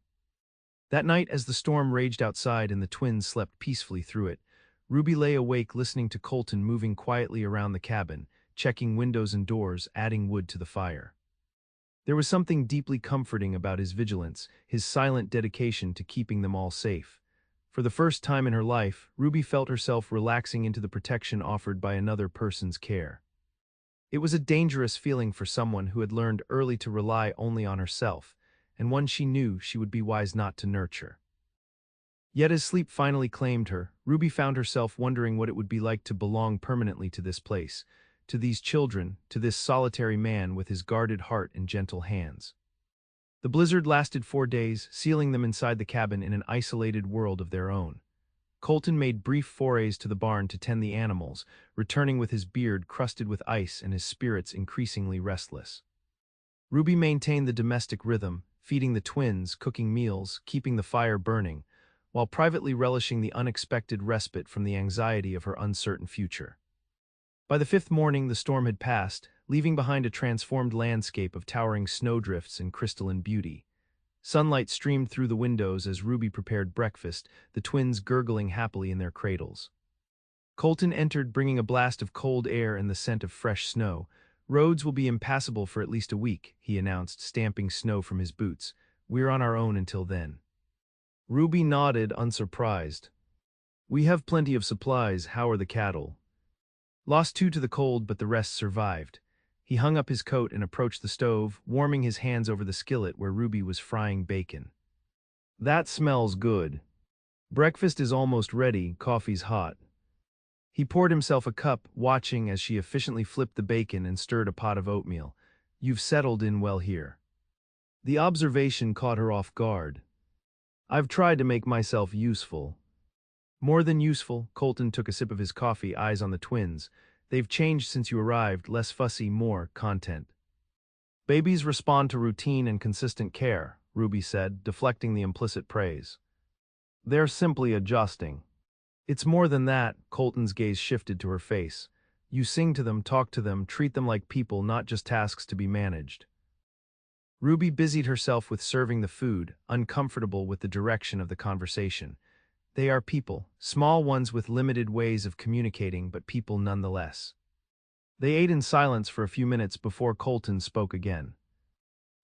That night, as the storm raged outside and the twins slept peacefully through it, Ruby lay awake listening to Colton moving quietly around the cabin, checking windows and doors, adding wood to the fire. There was something deeply comforting about his vigilance, his silent dedication to keeping them all safe. For the first time in her life, Ruby felt herself relaxing into the protection offered by another person's care. It was a dangerous feeling for someone who had learned early to rely only on herself, and one she knew she would be wise not to nurture. Yet as sleep finally claimed her, Ruby found herself wondering what it would be like to belong permanently to this place, to these children, to this solitary man with his guarded heart and gentle hands. The blizzard lasted 4 days, sealing them inside the cabin in an isolated world of their own. Colton made brief forays to the barn to tend the animals, returning with his beard crusted with ice and his spirits increasingly restless. Ruby maintained the domestic rhythm, feeding the twins, cooking meals, keeping the fire burning, while privately relishing the unexpected respite from the anxiety of her uncertain future. By the fifth morning, the storm had passed, leaving behind a transformed landscape of towering snowdrifts and crystalline beauty. Sunlight streamed through the windows as Ruby prepared breakfast, the twins gurgling happily in their cradles. Colton entered bringing a blast of cold air and the scent of fresh snow. "Roads will be impassable for at least a week," he announced, stamping snow from his boots. "We're on our own until then." Ruby nodded, unsurprised. "We have plenty of supplies. How are the cattle?" "Lost two to the cold, but the rest survived." He hung up his coat and approached the stove, warming his hands over the skillet where Ruby was frying bacon. "That smells good. Breakfast is almost ready, coffee's hot." He poured himself a cup, watching as she efficiently flipped the bacon and stirred a pot of oatmeal. "You've settled in well here." The observation caught her off guard. "I've tried to make myself useful." "More than useful." Colton took a sip of his coffee, eyes on the twins. "They've changed since you arrived, less fussy, more content." "Babies respond to routine and consistent care," Ruby said, deflecting the implicit praise. "They're simply adjusting." "It's more than that." Colton's gaze shifted to her face. "You sing to them, talk to them, treat them like people, not just tasks to be managed." Ruby busied herself with serving the food, uncomfortable with the direction of the conversation. "They are people, small ones with limited ways of communicating, but people nonetheless." They ate in silence for a few minutes before Colton spoke again.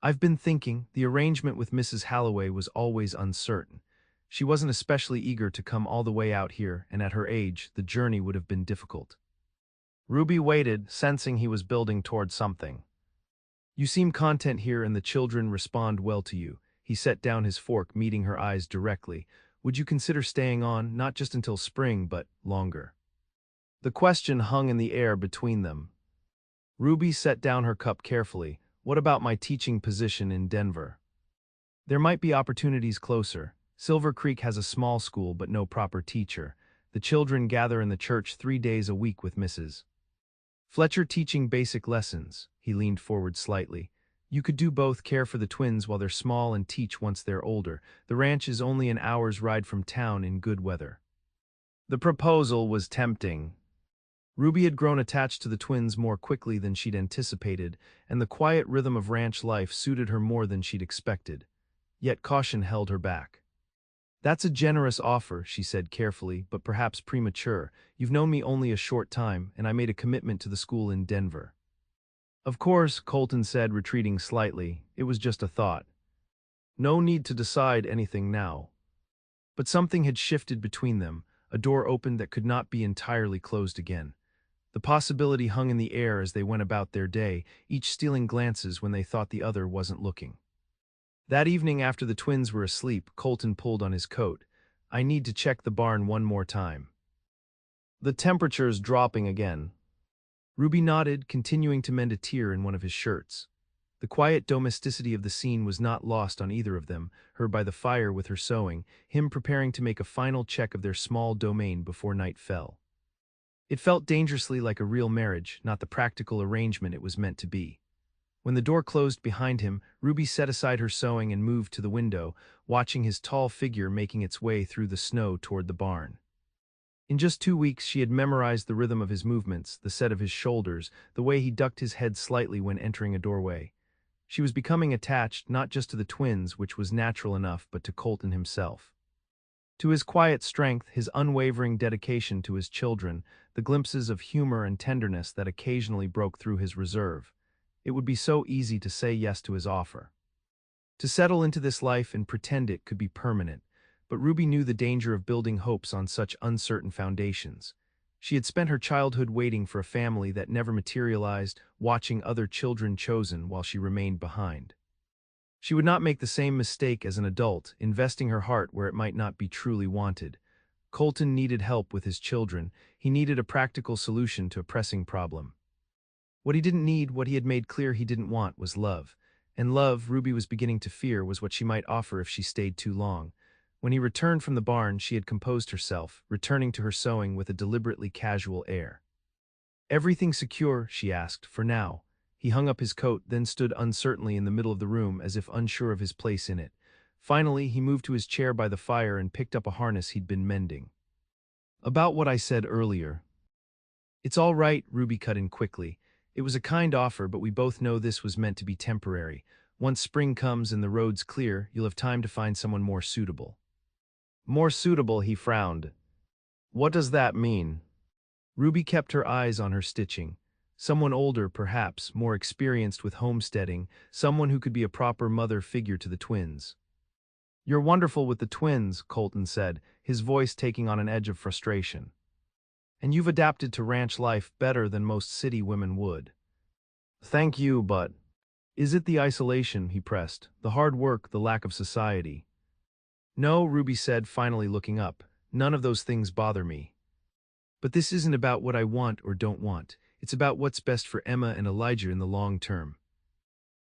"I've been thinking, the arrangement with Mrs. Halloway was always uncertain. She wasn't especially eager to come all the way out here, and at her age, the journey would have been difficult." Ruby waited, sensing he was building toward something. "You seem content here and the children respond well to you." He set down his fork, meeting her eyes directly. "Would you consider staying on, not just until spring, but longer?" The question hung in the air between them. Ruby set down her cup carefully. "What about my teaching position in Denver?" "There might be opportunities closer. Silver Creek has a small school but no proper teacher. The children gather in the church 3 days a week with Mrs. Fletcher teaching basic lessons." He leaned forward slightly. "You could do both, care for the twins while they're small and teach once they're older. The ranch is only an hour's ride from town in good weather." The proposal was tempting. Ruby had grown attached to the twins more quickly than she'd anticipated, and the quiet rhythm of ranch life suited her more than she'd expected. Yet caution held her back. "That's a generous offer," she said carefully, "but perhaps premature. You've known me only a short time, and I made a commitment to the school in Denver." "Of course," Colton said, retreating slightly. "It was just a thought. No need to decide anything now." But something had shifted between them, a door opened that could not be entirely closed again. The possibility hung in the air as they went about their day, each stealing glances when they thought the other wasn't looking. That evening, after the twins were asleep, Colton pulled on his coat. "I need to check the barn one more time. The temperature's dropping again." Ruby nodded, continuing to mend a tear in one of his shirts. The quiet domesticity of the scene was not lost on either of them, her by the fire with her sewing, him preparing to make a final check of their small domain before night fell. It felt dangerously like a real marriage, not the practical arrangement it was meant to be. When the door closed behind him, Ruby set aside her sewing and moved to the window, watching his tall figure making its way through the snow toward the barn. In just 2 weeks, she had memorized the rhythm of his movements, the set of his shoulders, the way he ducked his head slightly when entering a doorway. She was becoming attached not just to the twins, which was natural enough, but to Colton himself. To his quiet strength, his unwavering dedication to his children, the glimpses of humor and tenderness that occasionally broke through his reserve. It would be so easy to say yes to his offer. To settle into this life and pretend it could be permanent, but Ruby knew the danger of building hopes on such uncertain foundations. She had spent her childhood waiting for a family that never materialized, watching other children chosen while she remained behind. She would not make the same mistake as an adult, investing her heart where it might not be truly wanted. Colton needed help with his children. He needed a practical solution to a pressing problem. What he didn't need, what he had made clear he didn't want, was love. And love, Ruby was beginning to fear, was what she might offer if she stayed too long. When he returned from the barn, she had composed herself, returning to her sewing with a deliberately casual air. "Everything secure?" she asked, "for now." He hung up his coat, then stood uncertainly in the middle of the room as if unsure of his place in it. Finally, he moved to his chair by the fire and picked up a harness he'd been mending. "About what I said earlier." "It's all right," Ruby cut in quickly. "It was a kind offer, but we both know this was meant to be temporary. Once spring comes and the road's clear, you'll have time to find someone more suitable." "More suitable," he frowned. "What does that mean?" Ruby kept her eyes on her stitching. Someone older, perhaps, more experienced with homesteading, someone who could be a proper mother figure to the twins. "You're wonderful with the twins," Colton said, his voice taking on an edge of frustration. "And you've adapted to ranch life better than most city women would." "Thank you, but—" "Is it the isolation?" he pressed. "The hard work, the lack of society?" "No," Ruby said, finally looking up. "None of those things bother me. But this isn't about what I want or don't want. It's about what's best for Emma and Elijah in the long term."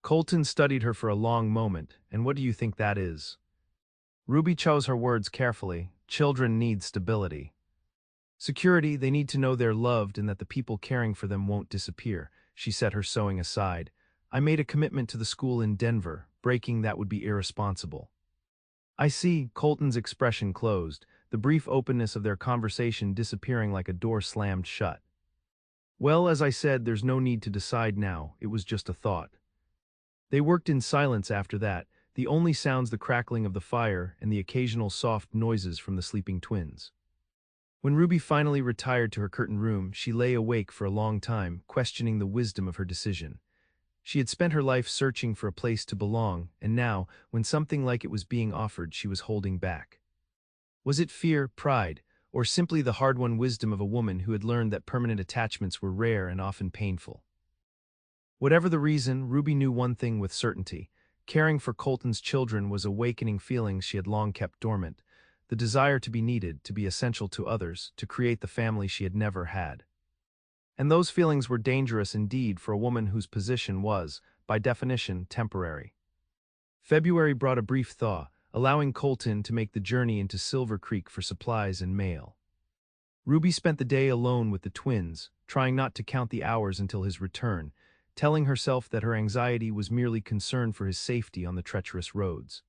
Colton studied her for a long moment. "And what do you think that is?" Ruby chose her words carefully. "Children need stability. Security, they need to know they're loved and that the people caring for them won't disappear." She set her sewing aside. "I made a commitment to the school in Denver. Breaking that would be irresponsible." "I see." Colton's expression closed, the brief openness of their conversation disappearing like a door slammed shut. "Well, as I said, there's no need to decide now. It was just a thought." They worked in silence after that, the only sounds the crackling of the fire and the occasional soft noises from the sleeping twins. When Ruby finally retired to her curtained room, she lay awake for a long time, questioning the wisdom of her decision. She had spent her life searching for a place to belong, and now, when something like it was being offered, she was holding back. Was it fear, pride, or simply the hard-won wisdom of a woman who had learned that permanent attachments were rare and often painful? Whatever the reason, Ruby knew one thing with certainty. Caring for Colton's children was awakening feelings she had long kept dormant, the desire to be needed, to be essential to others, to create the family she had never had. And those feelings were dangerous indeed for a woman whose position was, by definition, temporary. February brought a brief thaw, allowing Colton to make the journey into Silver Creek for supplies and mail. Ruby spent the day alone with the twins, trying not to count the hours until his return, telling herself that her anxiety was merely concern for his safety on the treacherous roads.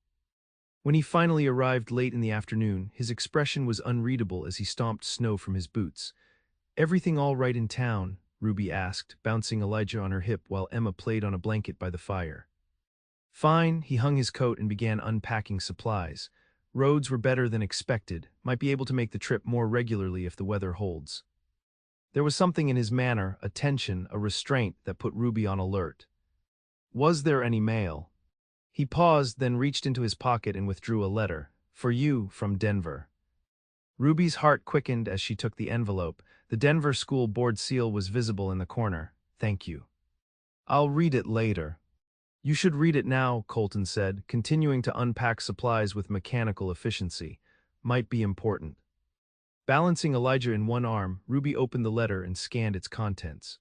When he finally arrived late in the afternoon, his expression was unreadable as he stomped snow from his boots. "Everything all right in town?" Ruby asked, bouncing Elijah on her hip while Emma played on a blanket by the fire. "Fine." He hung his coat and began unpacking supplies. Roads were better than expected, might be able to make the trip more regularly if the weather holds. There was something in his manner, a tension, a restraint that put Ruby on alert. "Was there any mail?" He paused, then reached into his pocket and withdrew a letter. "For you, from Denver." Ruby's heart quickened as she took the envelope. The Denver school board seal was visible in the corner. "Thank you. I'll read it later." "You should read it now," Colton said, continuing to unpack supplies with mechanical efficiency. "Might be important." Balancing Elijah in one arm, Ruby opened the letter and scanned its contents.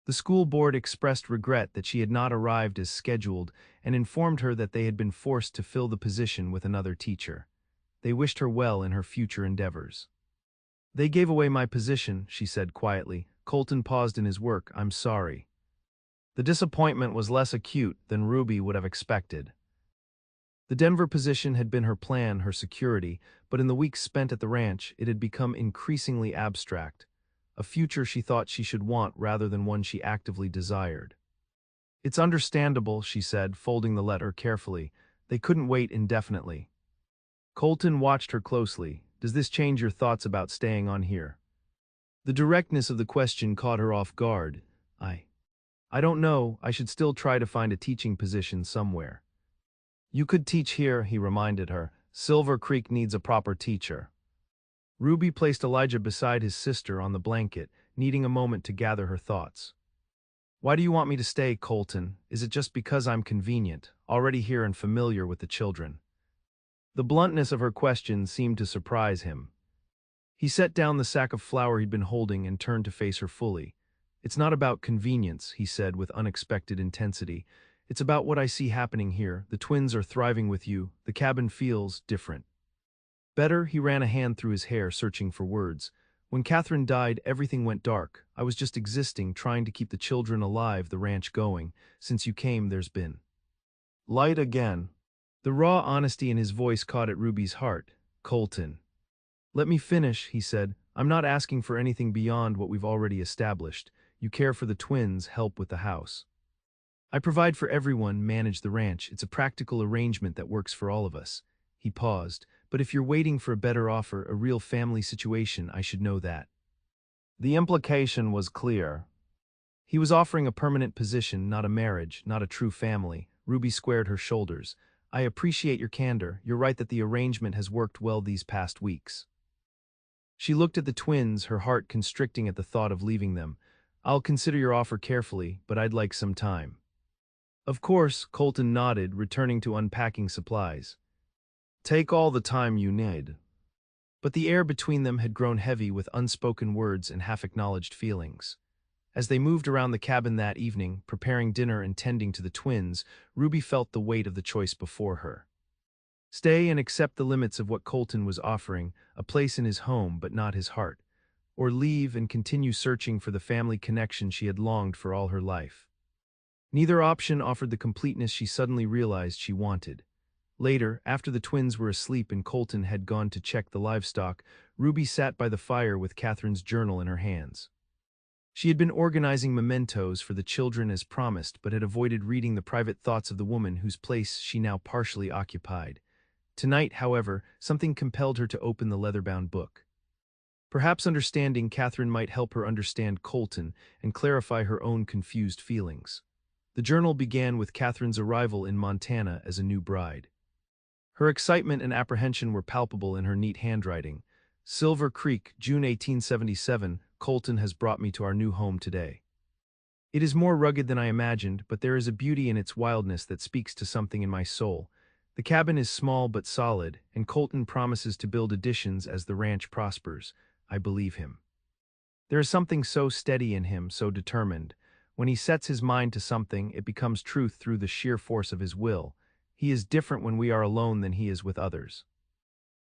The school board expressed regret that she had not arrived as scheduled and informed her that they had been forced to fill the position with another teacher. They wished her well in her future endeavors. "They gave away my position," she said quietly. Colton paused in his work. "I'm sorry." The disappointment was less acute than Ruby would have expected. The Denver position had been her plan, her security, but in the weeks spent at the ranch, it had become increasingly abstract, a future she thought she should want rather than one she actively desired. It's understandable, she said, folding the letter carefully. They couldn't wait indefinitely. Colton watched her closely. Does this change your thoughts about staying on here? The directness of the question caught her off guard. I. I don't know, I should still try to find a teaching position somewhere. You could teach here, he reminded her. Silver Creek needs a proper teacher. Ruby placed Elijah beside his sister on the blanket, needing a moment to gather her thoughts. Why do you want me to stay, Colton? Is it just because I'm convenient, already here and familiar with the children? The bluntness of her question seemed to surprise him. He set down the sack of flour he'd been holding and turned to face her fully. It's not about convenience, he said with unexpected intensity. It's about what I see happening here. The twins are thriving with you. The cabin feels different. Better, he ran a hand through his hair, searching for words. When Catherine died, everything went dark. I was just existing, trying to keep the children alive, the ranch going. Since you came, there's been light again. The raw honesty in his voice caught at Ruby's heart. Colton. Let me finish, he said. I'm not asking for anything beyond what we've already established. You care for the twins, help with the house. I provide for everyone, manage the ranch. It's a practical arrangement that works for all of us. He paused. But if you're waiting for a better offer, a real family situation, I should know that. The implication was clear. He was offering a permanent position, not a marriage, not a true family. Ruby squared her shoulders. I appreciate your candor. You're right that the arrangement has worked well these past weeks. She looked at the twins, her heart constricting at the thought of leaving them. I'll consider your offer carefully, but I'd like some time. Of course, Colton nodded, returning to unpacking supplies. Take all the time you need. But the air between them had grown heavy with unspoken words and half-acknowledged feelings. As they moved around the cabin that evening, preparing dinner and tending to the twins, Ruby felt the weight of the choice before her. Stay and accept the limits of what Colton was offering, a place in his home but not his heart. Or leave and continue searching for the family connection she had longed for all her life. Neither option offered the completeness she suddenly realized she wanted. Later, after the twins were asleep and Colton had gone to check the livestock, Ruby sat by the fire with Catherine's journal in her hands. She had been organizing mementos for the children as promised, but had avoided reading the private thoughts of the woman whose place she now partially occupied. Tonight, however, something compelled her to open the leather-bound book. Perhaps understanding Catherine might help her understand Colton and clarify her own confused feelings. The journal began with Catherine's arrival in Montana as a new bride. Her excitement and apprehension were palpable in her neat handwriting. Silver Creek, June 1877, Colton has brought me to our new home today. It is more rugged than I imagined, but there is a beauty in its wildness that speaks to something in my soul. The cabin is small but solid, and Colton promises to build additions as the ranch prospers. I believe him. There is something so steady in him, so determined. When he sets his mind to something, it becomes truth through the sheer force of his will. He is different when we are alone than he is with others.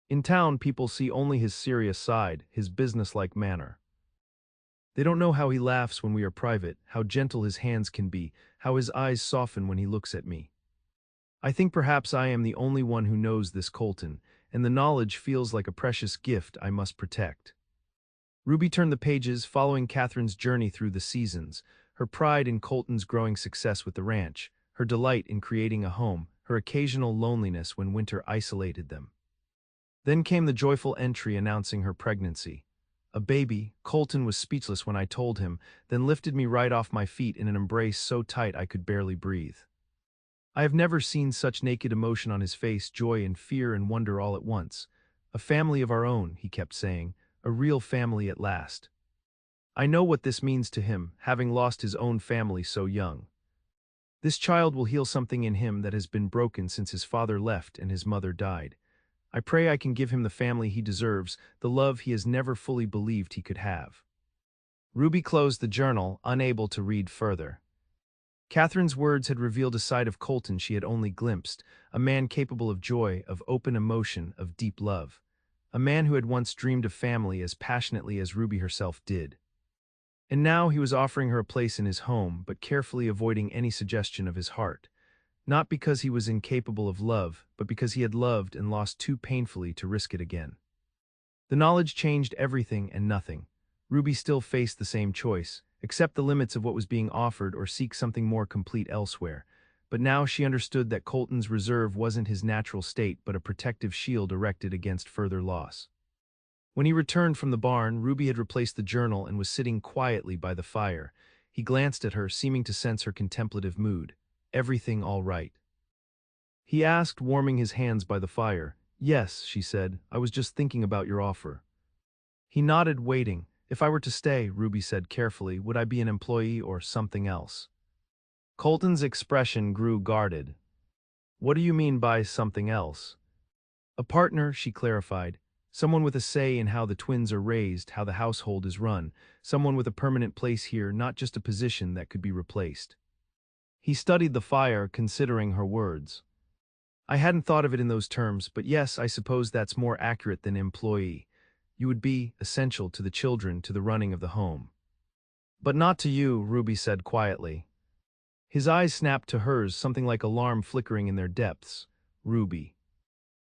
In town, people see only his serious side, his businesslike manner. They don't know how he laughs when we are private, how gentle his hands can be, how his eyes soften when he looks at me. I think perhaps I am the only one who knows this Colton, and the knowledge feels like a precious gift I must protect. Ruby turned the pages, following Catherine's journey through the seasons, her pride in Colton's growing success with the ranch, her delight in creating a home, her occasional loneliness when winter isolated them. Then came the joyful entry announcing her pregnancy. A baby. Colton was speechless when I told him, then lifted me right off my feet in an embrace so tight I could barely breathe. I have never seen such naked emotion on his face, joy and fear and wonder all at once. A family of our own, he kept saying, a real family at last. I know what this means to him, having lost his own family so young. This child will heal something in him that has been broken since his father left and his mother died. I pray I can give him the family he deserves, the love he has never fully believed he could have. Ruby closed the journal, unable to read further. Catherine's words had revealed a side of Colton she had only glimpsed, a man capable of joy, of open emotion, of deep love. A man who had once dreamed of family as passionately as Ruby herself did. And now he was offering her a place in his home, but carefully avoiding any suggestion of his heart. Not because he was incapable of love, but because he had loved and lost too painfully to risk it again. The knowledge changed everything and nothing. Ruby still faced the same choice: accept the limits of what was being offered or seek something more complete elsewhere. But now she understood that Colton's reserve wasn't his natural state but a protective shield erected against further loss. When he returned from the barn, Ruby had replaced the journal and was sitting quietly by the fire. He glanced at her, seeming to sense her contemplative mood. Everything all right? He asked, warming his hands by the fire. Yes, she said, I was just thinking about your offer. He nodded, waiting. If I were to stay, Ruby said carefully, would I be an employee or something else? Colton's expression grew guarded. What do you mean by something else? A partner, she clarified. Someone with a say in how the twins are raised, how the household is run. Someone with a permanent place here, not just a position that could be replaced. He studied the fire, considering her words. I hadn't thought of it in those terms, but yes, I suppose that's more accurate than employee. You would be essential to the children, to the running of the home. But not to you, Ruby said quietly. His eyes snapped to hers, something like alarm flickering in their depths. Ruby.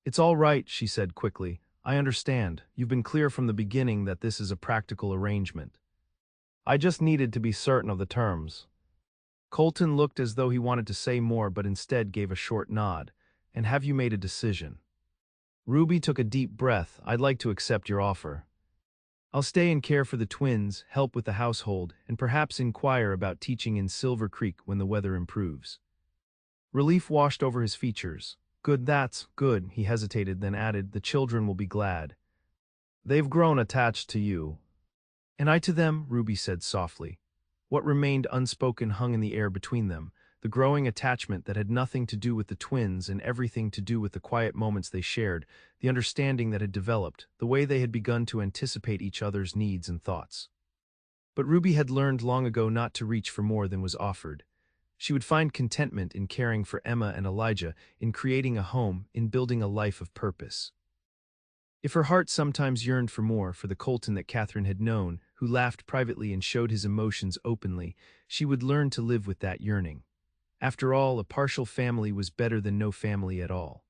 It's all right, she said quickly. I understand. You've been clear from the beginning that this is a practical arrangement. I just needed to be certain of the terms. Colton looked as though he wanted to say more but instead gave a short nod. And have you made a decision? Ruby took a deep breath. I'd like to accept your offer. I'll stay and care for the twins, help with the household, and perhaps inquire about teaching in Silver Creek when the weather improves. Relief washed over his features. Good, that's good, he hesitated, then added, the children will be glad. They've grown attached to you. And I to them, Ruby said softly. What remained unspoken hung in the air between them, the growing attachment that had nothing to do with the twins and everything to do with the quiet moments they shared, the understanding that had developed, the way they had begun to anticipate each other's needs and thoughts. But Ruby had learned long ago not to reach for more than was offered. She would find contentment in caring for Emma and Elijah, in creating a home, in building a life of purpose. If her heart sometimes yearned for more, for the Colton that Catherine had known, who laughed privately and showed his emotions openly, she would learn to live with that yearning. After all, a partial family was better than no family at all.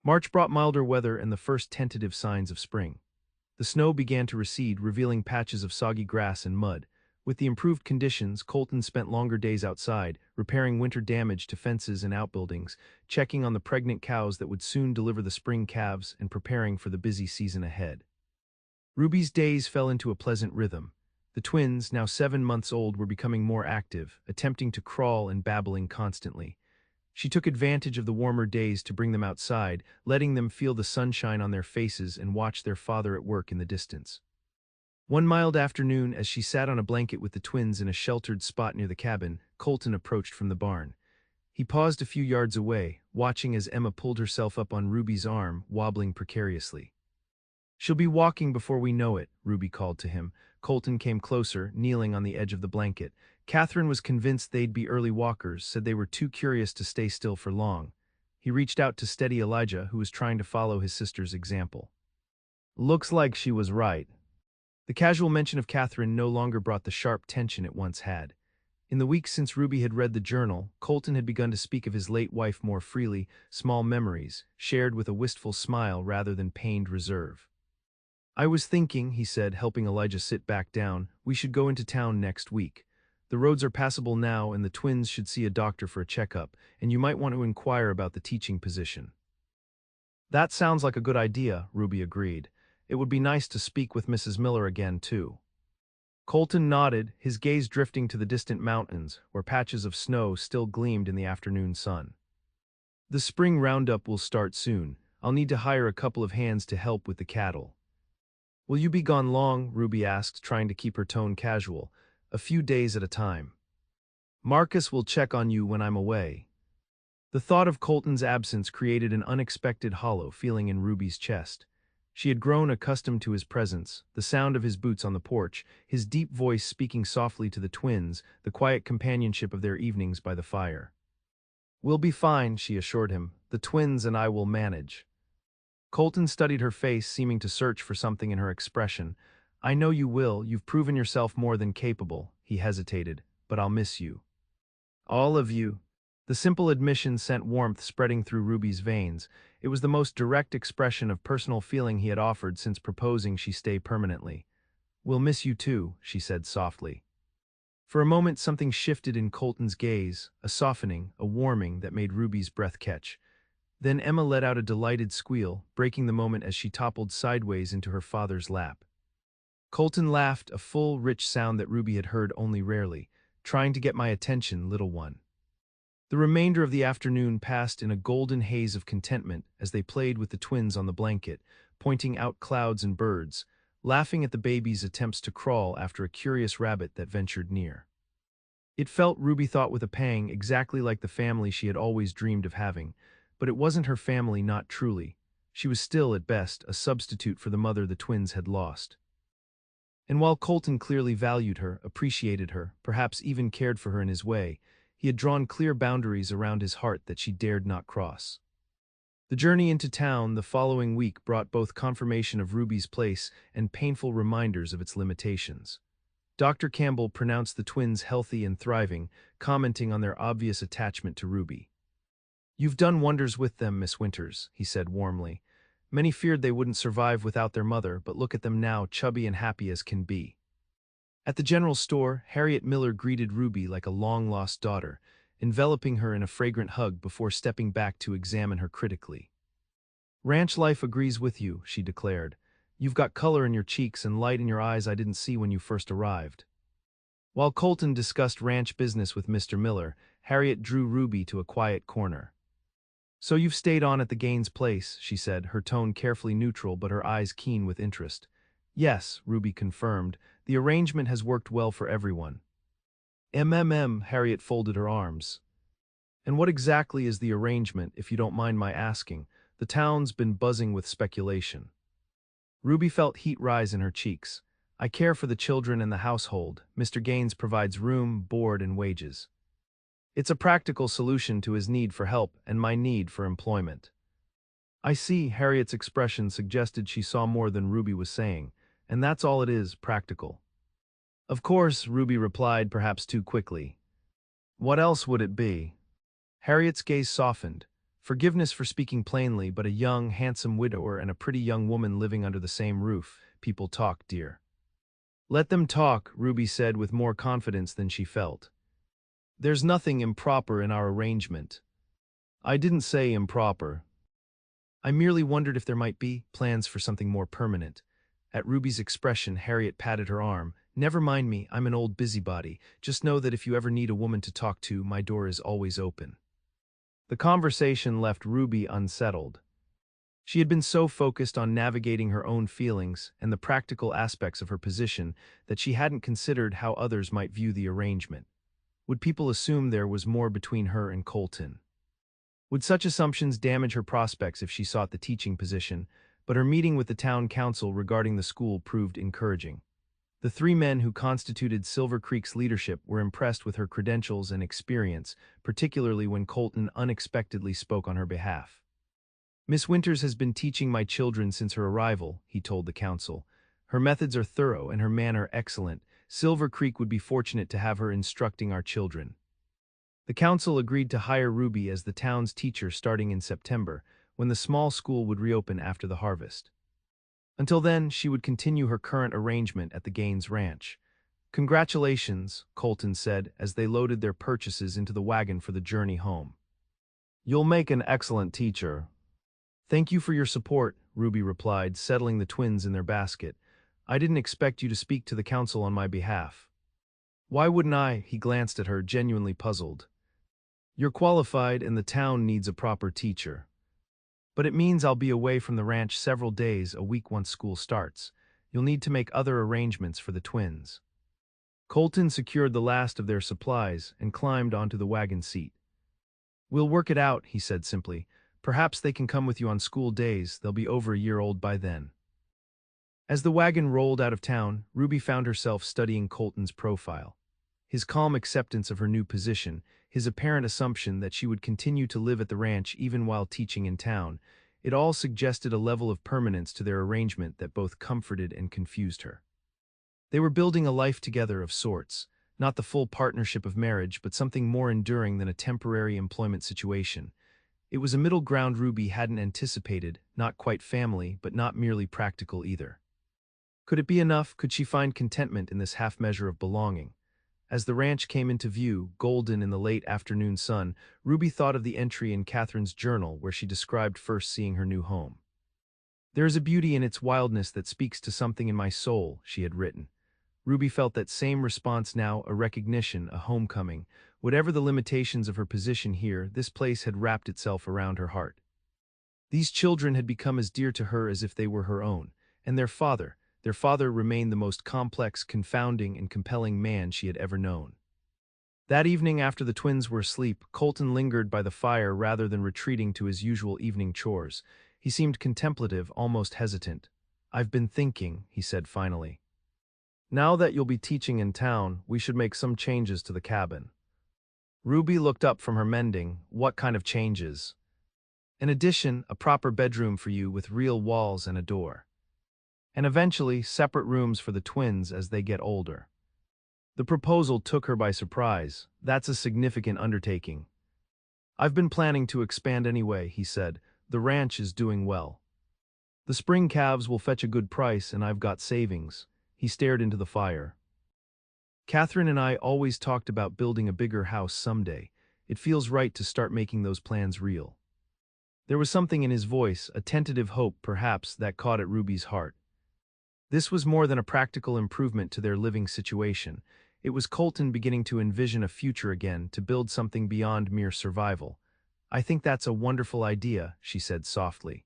March brought milder weather and the first tentative signs of spring. The snow began to recede, revealing patches of soggy grass and mud. With the improved conditions, Colton spent longer days outside, repairing winter damage to fences and outbuildings, checking on the pregnant cows that would soon deliver the spring calves, and preparing for the busy season ahead. Ruby's days fell into a pleasant rhythm. The twins, now 7 months old, were becoming more active, attempting to crawl and babbling constantly. She took advantage of the warmer days to bring them outside, letting them feel the sunshine on their faces and watch their father at work in the distance. One mild afternoon, as she sat on a blanket with the twins in a sheltered spot near the cabin, Colton approached from the barn. He paused a few yards away, watching as Emma pulled herself up on Ruby's arm, wobbling precariously. She'll be walking before we know it, Ruby called to him. Colton came closer, kneeling on the edge of the blanket. Catherine was convinced they'd be early walkers, said they were too curious to stay still for long. He reached out to steady Elijah, who was trying to follow his sister's example. Looks like she was right. The casual mention of Catherine no longer brought the sharp tension it once had. In the weeks since Ruby had read the journal, Colton had begun to speak of his late wife more freely, small memories, shared with a wistful smile rather than pained reserve. I was thinking, he said, helping Elijah sit back down, we should go into town next week. The roads are passable now and the twins should see a doctor for a checkup, and you might want to inquire about the teaching position. That sounds like a good idea, Ruby agreed. It would be nice to speak with Mrs. Miller again, too. Colton nodded, his gaze drifting to the distant mountains, where patches of snow still gleamed in the afternoon sun. The spring roundup will start soon. I'll need to hire a couple of hands to help with the cattle. Will you be gone long? Ruby asked, trying to keep her tone casual. A few days at a time. Marcus will check on you when I'm away. The thought of Colton's absence created an unexpected hollow feeling in Ruby's chest. She had grown accustomed to his presence, the sound of his boots on the porch, his deep voice speaking softly to the twins, the quiet companionship of their evenings by the fire. We'll be fine, she assured him. The twins and I will manage. Colton studied her face, seeming to search for something in her expression. I know you will, you've proven yourself more than capable, he hesitated, but I'll miss you. All of you. The simple admission sent warmth spreading through Ruby's veins. It was the most direct expression of personal feeling he had offered since proposing she stay permanently. We'll miss you too, she said softly. For a moment something shifted in Colton's gaze, a softening, a warming that made Ruby's breath catch. Then Emma let out a delighted squeal, breaking the moment as she toppled sideways into her father's lap. Colton laughed, a full, rich sound that Ruby had heard only rarely. "Trying to get my attention, little one." The remainder of the afternoon passed in a golden haze of contentment as they played with the twins on the blanket, pointing out clouds and birds, laughing at the baby's attempts to crawl after a curious rabbit that ventured near. It felt, Ruby thought with a pang, exactly like the family she had always dreamed of having, but it wasn't her family, not truly. She was still, at best, a substitute for the mother the twins had lost. And while Colton clearly valued her, appreciated her, perhaps even cared for her in his way, he had drawn clear boundaries around his heart that she dared not cross. The journey into town the following week brought both confirmation of Ruby's place and painful reminders of its limitations. Dr. Campbell pronounced the twins healthy and thriving, commenting on their obvious attachment to Ruby. "You've done wonders with them, Miss Winters," he said warmly. "Many feared they wouldn't survive without their mother, but look at them now, chubby and happy as can be." At the general store, Harriet Miller greeted Ruby like a long-lost daughter, enveloping her in a fragrant hug before stepping back to examine her critically. "Ranch life agrees with you," she declared. "You've got color in your cheeks and light in your eyes I didn't see when you first arrived." While Colton discussed ranch business with Mr. Miller, Harriet drew Ruby to a quiet corner. "So you've stayed on at the Gaines place," she said, her tone carefully neutral but her eyes keen with interest. "Yes," Ruby confirmed. "The arrangement has worked well for everyone." Harriet folded her arms. "And what exactly is the arrangement, if you don't mind my asking? The town's been buzzing with speculation." Ruby felt heat rise in her cheeks. "I care for the children and the household. Mr. Gaines provides room, board, and wages. It's a practical solution to his need for help and my need for employment." "I see," Harriet's expression suggested she saw more than Ruby was saying. "And that's all it is, practical." "Of course," Ruby replied, perhaps too quickly. "What else would it be?" Harriet's gaze softened. Forgiveness for speaking plainly, but a young, handsome widower and a pretty young woman living under the same roof. People talk, dear. "Let them talk," Ruby said with more confidence than she felt. "There's nothing improper in our arrangement." "I didn't say improper. I merely wondered if there might be plans for something more permanent." At Ruby's expression, Harriet patted her arm. "Never mind me, I'm an old busybody. Just know that if you ever need a woman to talk to, my door is always open." The conversation left Ruby unsettled. She had been so focused on navigating her own feelings and the practical aspects of her position that she hadn't considered how others might view the arrangement. Would people assume there was more between her and Colton? Would such assumptions damage her prospects if she sought the teaching position? But her meeting with the town council regarding the school proved encouraging. The three men who constituted Silver Creek's leadership were impressed with her credentials and experience, particularly when Colton unexpectedly spoke on her behalf. "Miss Winters has been teaching my children since her arrival," he told the council. "Her methods are thorough and her manner excellent. Silver Creek would be fortunate to have her instructing our children." The council agreed to hire Ruby as the town's teacher starting in September, when the small school would reopen after the harvest. Until then, she would continue her current arrangement at the Gaines Ranch. "Congratulations," Colton said as they loaded their purchases into the wagon for the journey home. "You'll make an excellent teacher." "Thank you for your support," Ruby replied, settling the twins in their basket. "I didn't expect you to speak to the council on my behalf." "Why wouldn't I?" He glanced at her, genuinely puzzled. "You're qualified and the town needs a proper teacher. But it means I'll be away from the ranch several days a week once school starts. You'll need to make other arrangements for the twins." Colton secured the last of their supplies and climbed onto the wagon seat. "We'll work it out," he said simply. "Perhaps they can come with you on school days. They'll be over a year old by then." As the wagon rolled out of town, Ruby found herself studying Colton's profile. His calm acceptance of her new position, his apparent assumption that she would continue to live at the ranch even while teaching in town, it all suggested a level of permanence to their arrangement that both comforted and confused her. They were building a life together of sorts, not the full partnership of marriage, but something more enduring than a temporary employment situation. It was a middle ground Ruby hadn't anticipated, not quite family, but not merely practical either. Could it be enough? Could she find contentment in this half measure of belonging? As the ranch came into view, golden in the late afternoon sun, Ruby thought of the entry in Catherine's journal where she described first seeing her new home. "There is a beauty in its wildness that speaks to something in my soul," she had written. Ruby felt that same response now, a recognition, a homecoming. Whatever the limitations of her position here, this place had wrapped itself around her heart. These children had become as dear to her as if they were her own, and their father remained the most complex, confounding, and compelling man she had ever known. That evening after the twins were asleep, Colton lingered by the fire rather than retreating to his usual evening chores. He seemed contemplative, almost hesitant. "I've been thinking," he said finally. "Now that you'll be teaching in town, we should make some changes to the cabin." Ruby looked up from her mending. "What kind of changes?" "An addition, a proper bedroom for you with real walls and a door. And eventually, separate rooms for the twins as they get older." The proposal took her by surprise. "That's a significant undertaking." "I've been planning to expand anyway," he said. "The ranch is doing well. The spring calves will fetch a good price and I've got savings." He stared into the fire. "Catherine and I always talked about building a bigger house someday. It feels right to start making those plans real." There was something in his voice, a tentative hope perhaps, that caught at Ruby's heart. This was more than a practical improvement to their living situation. It was Colton beginning to envision a future again, to build something beyond mere survival. "I think that's a wonderful idea," she said softly.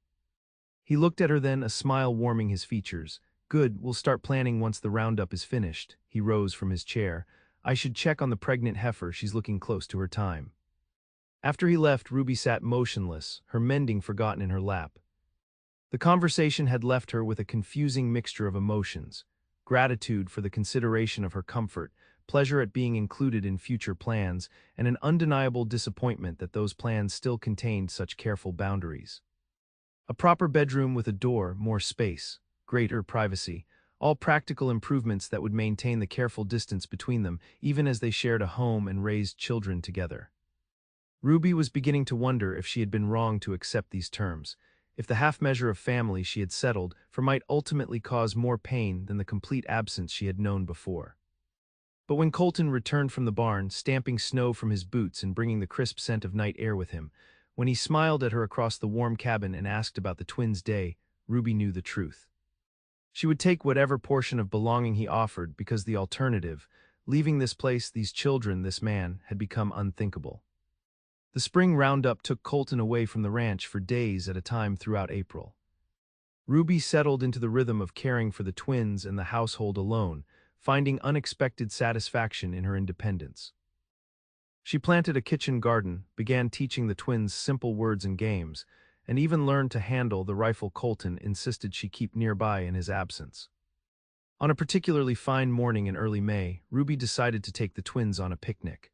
He looked at her then, a smile warming his features. "Good, we'll start planning once the roundup is finished." He rose from his chair. "I should check on the pregnant heifer, she's looking close to her time." After he left, Ruby sat motionless, her mending forgotten in her lap. The conversation had left her with a confusing mixture of emotions: gratitude for the consideration of her comfort, pleasure at being included in future plans, and an undeniable disappointment that those plans still contained such careful boundaries. A proper bedroom with a door, more space, greater privacy, all practical improvements that would maintain the careful distance between them, even as they shared a home and raised children together. Ruby was beginning to wonder if she had been wrong to accept these terms, if the half-measure of family she had settled for might ultimately cause more pain than the complete absence she had known before. But when Colton returned from the barn, stamping snow from his boots and bringing the crisp scent of night air with him, when he smiled at her across the warm cabin and asked about the twins' day, Ruby knew the truth. She would take whatever portion of belonging he offered, because the alternative, leaving this place, these children, this man, had become unthinkable. The spring roundup took Colton away from the ranch for days at a time throughout April. Ruby settled into the rhythm of caring for the twins and the household alone, finding unexpected satisfaction in her independence. She planted a kitchen garden, began teaching the twins simple words and games, and even learned to handle the rifle Colton insisted she keep nearby in his absence. On a particularly fine morning in early May, Ruby decided to take the twins on a picnic.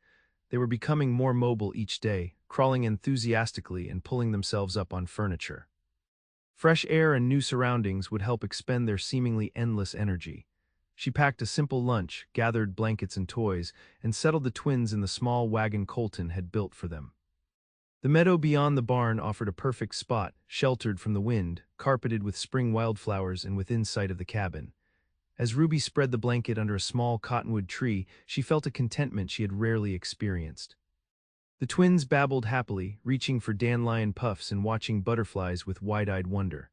They were becoming more mobile each day, crawling enthusiastically and pulling themselves up on furniture. Fresh air and new surroundings would help expend their seemingly endless energy. She packed a simple lunch, gathered blankets and toys, and settled the twins in the small wagon Colton had built for them. The meadow beyond the barn offered a perfect spot, sheltered from the wind, carpeted with spring wildflowers and within sight of the cabin. As Ruby spread the blanket under a small cottonwood tree, she felt a contentment she had rarely experienced. The twins babbled happily, reaching for dandelion puffs and watching butterflies with wide-eyed wonder.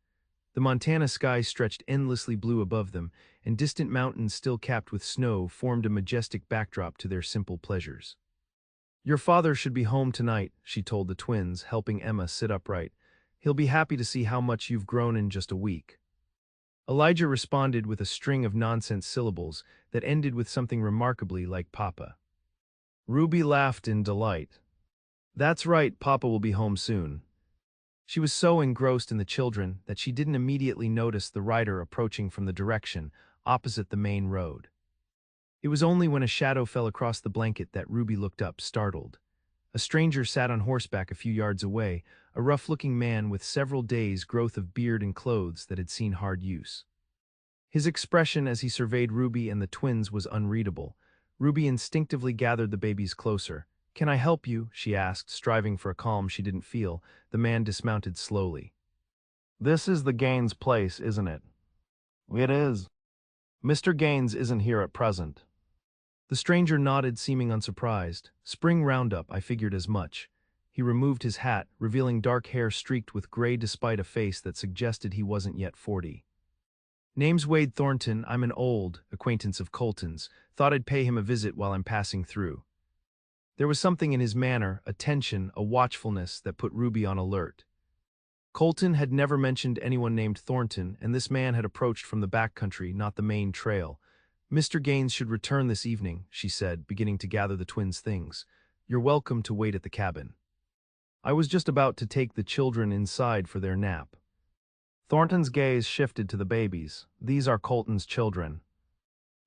The Montana sky stretched endlessly blue above them, and distant mountains still capped with snow formed a majestic backdrop to their simple pleasures. "Your father should be home tonight," she told the twins, helping Emma sit upright. "He'll be happy to see how much you've grown in just a week." Elijah responded with a string of nonsense syllables that ended with something remarkably like Papa. Ruby laughed in delight. "That's right, Papa will be home soon." She was so engrossed in the children that she didn't immediately notice the rider approaching from the direction opposite the main road. It was only when a shadow fell across the blanket that Ruby looked up, startled. A stranger sat on horseback a few yards away, a rough-looking man with several days' growth of beard and clothes that had seen hard use. His expression as he surveyed Ruby and the twins was unreadable. Ruby instinctively gathered the babies closer. "Can I help you?" she asked, striving for a calm she didn't feel. The man dismounted slowly. "This is the Gaines place, isn't it?" "It is." "Mr. Gaines isn't here at present." The stranger nodded, seeming unsurprised. Spring roundup, I figured as much. He removed his hat, revealing dark hair streaked with gray despite a face that suggested he wasn't yet 40. Name's Wade Thornton. I'm an old acquaintance of Colton's. Thought I'd pay him a visit while I'm passing through. There was something in his manner, a tension, a watchfulness that put Ruby on alert. Colton had never mentioned anyone named Thornton, and this man had approached from the backcountry, not the main trail. Mr. Gaines should return this evening, she said, beginning to gather the twins' things. You're welcome to wait at the cabin. I was just about to take the children inside for their nap. Thornton's gaze shifted to the babies. These are Colton's children.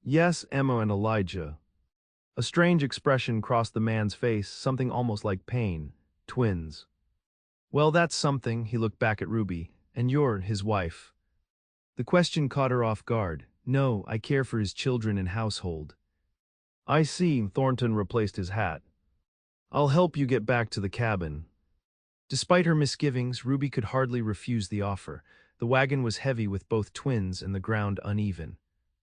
Yes, Emma and Elijah. A strange expression crossed the man's face, something almost like pain. Twins. Well, that's something, he looked back at Ruby. And you're his wife. The question caught her off guard. No, I care for his children and household. I see, Thornton replaced his hat. I'll help you get back to the cabin. Despite her misgivings, Ruby could hardly refuse the offer. The wagon was heavy with both twins and the ground uneven.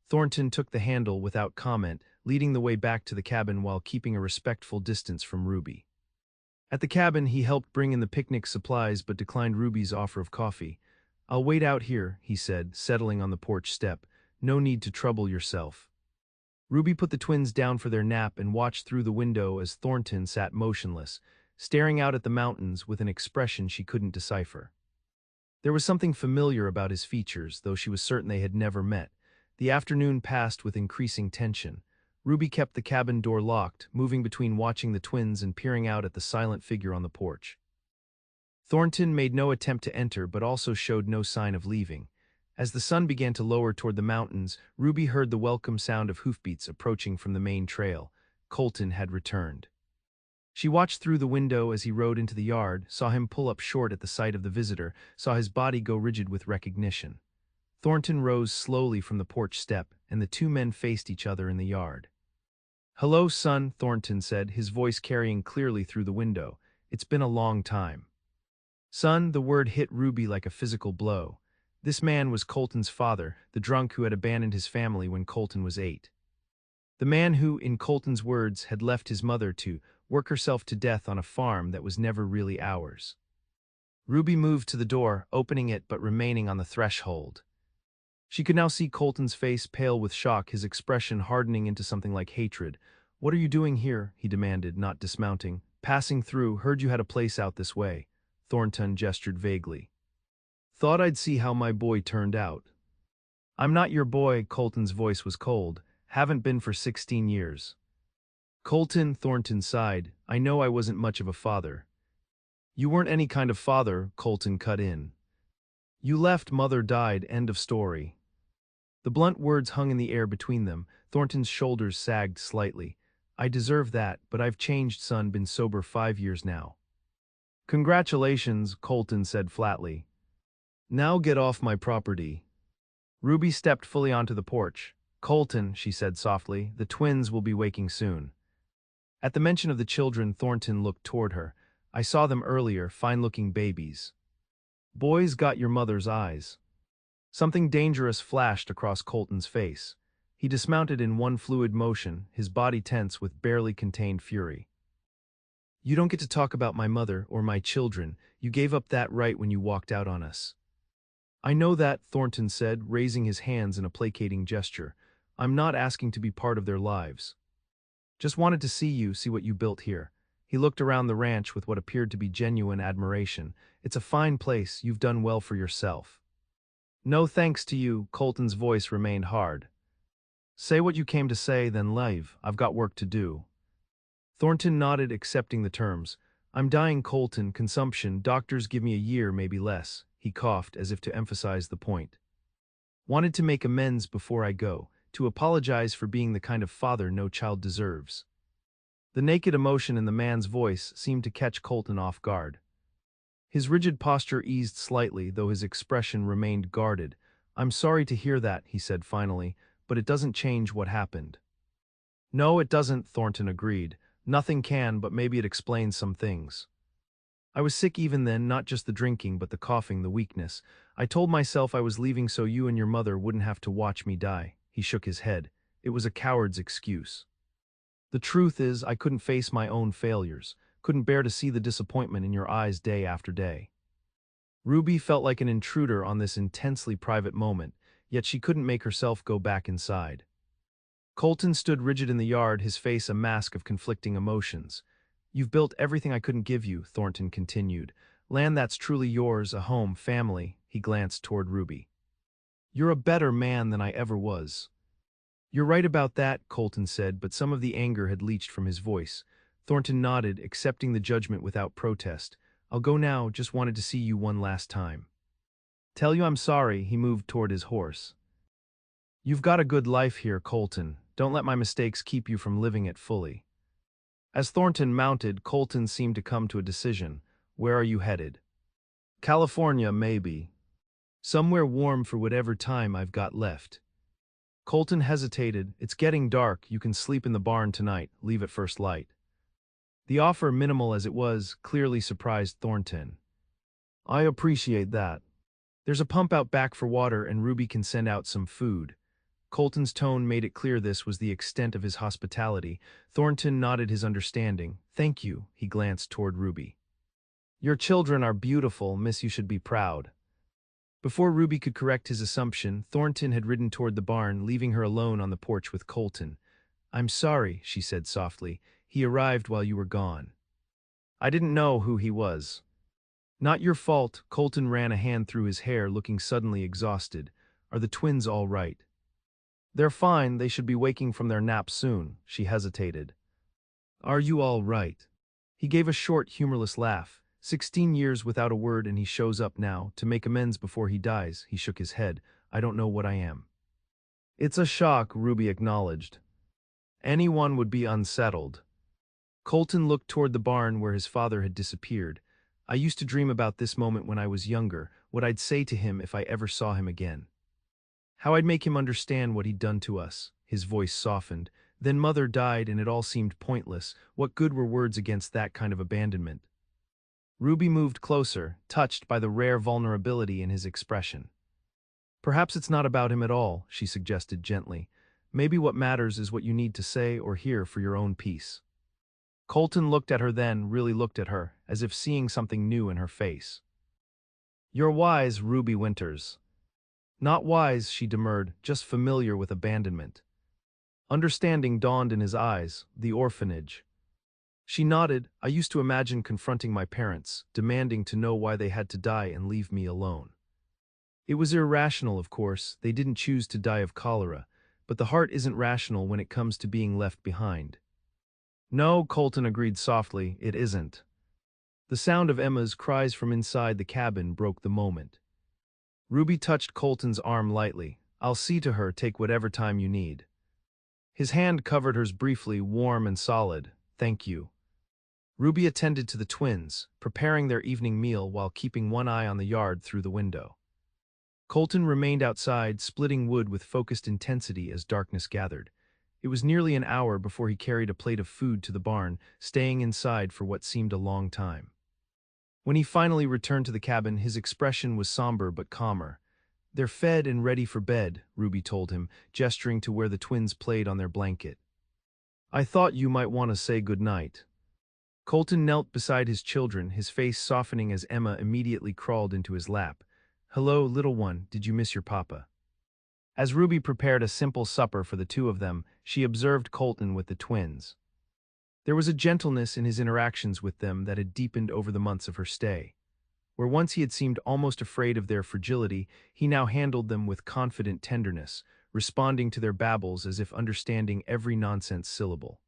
Thornton took the handle without comment, leading the way back to the cabin while keeping a respectful distance from Ruby. At the cabin, he helped bring in the picnic supplies but declined Ruby's offer of coffee. I'll wait out here, he said, settling on the porch step. No need to trouble yourself. Ruby put the twins down for their nap and watched through the window as Thornton sat motionless, staring out at the mountains with an expression she couldn't decipher. There was something familiar about his features, though she was certain they had never met. The afternoon passed with increasing tension. Ruby kept the cabin door locked, moving between watching the twins and peering out at the silent figure on the porch. Thornton made no attempt to enter but also showed no sign of leaving. As the sun began to lower toward the mountains, Ruby heard the welcome sound of hoofbeats approaching from the main trail. Colton had returned. She watched through the window as he rode into the yard, saw him pull up short at the sight of the visitor, saw his body go rigid with recognition. Thornton rose slowly from the porch step, and the two men faced each other in the yard. Hello, son, Thornton said, his voice carrying clearly through the window. It's been a long time. Son, the word hit Ruby like a physical blow. This man was Colton's father, the drunk who had abandoned his family when Colton was 8. The man who, in Colton's words, had left his mother to work herself to death on a farm that was never really ours. Ruby moved to the door, opening it but remaining on the threshold. She could now see Colton's face pale with shock, his expression hardening into something like hatred. What are you doing here? He demanded, not dismounting. Passing through, heard you had a place out this way. Thornton gestured vaguely. Thought I'd see how my boy turned out. I'm not your boy, Colton's voice was cold. Haven't been for 16 years. Colton, Thornton sighed. I know I wasn't much of a father. You weren't any kind of father, Colton cut in. You left, mother died, end of story. The blunt words hung in the air between them. Thornton's shoulders sagged slightly. I deserve that, but I've changed, son, been sober 5 years now. Congratulations, Colton said flatly. Now get off my property. Ruby stepped fully onto the porch. Colton, she said softly, the twins will be waking soon. At the mention of the children, Thornton looked toward her. I saw them earlier, fine-looking babies. Boys got your mother's eyes. Something dangerous flashed across Colton's face. He dismounted in one fluid motion, his body tense with barely contained fury. You don't get to talk about my mother or my children. You gave up that right when you walked out on us. I know that, Thornton said, raising his hands in a placating gesture. I'm not asking to be part of their lives. Just wanted to see you, see what you built here. He looked around the ranch with what appeared to be genuine admiration. It's a fine place, you've done well for yourself. No thanks to you, Colton's voice remained hard. Say what you came to say, then leave. I've got work to do. Thornton nodded, accepting the terms. I'm dying, Colton, consumption, doctors give me a year, maybe less. He coughed, as if to emphasize the point. Wanted to make amends before I go, to apologize for being the kind of father no child deserves. The naked emotion in the man's voice seemed to catch Colton off guard. His rigid posture eased slightly, though his expression remained guarded. I'm sorry to hear that, he said finally, but it doesn't change what happened. No, it doesn't, Thornton agreed. Nothing can, but maybe it explains some things. I was sick even then, not just the drinking, but the coughing, the weakness. I told myself I was leaving so you and your mother wouldn't have to watch me die. He shook his head. It was a coward's excuse. The truth is, I couldn't face my own failures, couldn't bear to see the disappointment in your eyes day after day. Ruby felt like an intruder on this intensely private moment, yet she couldn't make herself go back inside. Colton stood rigid in the yard, his face a mask of conflicting emotions. You've built everything I couldn't give you, Thornton continued. Land that's truly yours, a home, family. He glanced toward Ruby. You're a better man than I ever was. You're right about that, Colton said, but some of the anger had leached from his voice. Thornton nodded, accepting the judgment without protest. I'll go now, just wanted to see you one last time. Tell you I'm sorry, he moved toward his horse. You've got a good life here, Colton. Don't let my mistakes keep you from living it fully. As Thornton mounted, Colton seemed to come to a decision. Where are you headed? California, maybe. Somewhere warm for whatever time I've got left. Colton hesitated. It's getting dark. You can sleep in the barn tonight. Leave at first light. The offer, minimal as it was, clearly surprised Thornton. I appreciate that. There's a pump out back for water and Ruby can send out some food. Colton's tone made it clear this was the extent of his hospitality. Thornton nodded his understanding. Thank you, he glanced toward Ruby. Your children are beautiful, miss, you should be proud. Before Ruby could correct his assumption, Thornton had ridden toward the barn, leaving her alone on the porch with Colton. I'm sorry, she said softly. He arrived while you were gone. I didn't know who he was. Not your fault, Colton ran a hand through his hair, looking suddenly exhausted. Are the twins all right? They're fine, they should be waking from their nap soon, she hesitated. Are you all right? He gave a short, humorless laugh. 16 years without a word and he shows up now, to make amends before he dies. He shook his head. I don't know what I am. It's a shock, Ruby acknowledged. Anyone would be unsettled. Colton looked toward the barn where his father had disappeared. I used to dream about this moment when I was younger, what I'd say to him if I ever saw him again. How I'd make him understand what he'd done to us. His voice softened. Then Mother died and it all seemed pointless. What good were words against that kind of abandonment? Ruby moved closer, touched by the rare vulnerability in his expression. Perhaps it's not about him at all, she suggested gently. Maybe what matters is what you need to say or hear for your own peace. Colton looked at her then, really looked at her, as if seeing something new in her face. You're wise, Ruby Winters. Not wise, she demurred, just familiar with abandonment. Understanding dawned in his eyes, the orphanage. She nodded. I used to imagine confronting my parents, demanding to know why they had to die and leave me alone. It was irrational, of course, they didn't choose to die of cholera, but the heart isn't rational when it comes to being left behind. No, Colton agreed softly, it isn't. The sound of Emma's cries from inside the cabin broke the moment. Ruby touched Colton's arm lightly. I'll see to her, take whatever time you need. His hand covered hers briefly, warm and solid. Thank you. Ruby attended to the twins, preparing their evening meal while keeping one eye on the yard through the window. Colton remained outside, splitting wood with focused intensity as darkness gathered. It was nearly an hour before he carried a plate of food to the barn, staying inside for what seemed a long time. When he finally returned to the cabin, his expression was somber but calmer. They're fed and ready for bed, Ruby told him, gesturing to where the twins played on their blanket. I thought you might want to say goodnight. Colton knelt beside his children, his face softening as Emma immediately crawled into his lap. Hello, little one, did you miss your papa? As Ruby prepared a simple supper for the two of them, she observed Colton with the twins. There was a gentleness in his interactions with them that had deepened over the months of her stay. Where once he had seemed almost afraid of their fragility, he now handled them with confident tenderness, responding to their babbles as if understanding every nonsense syllable.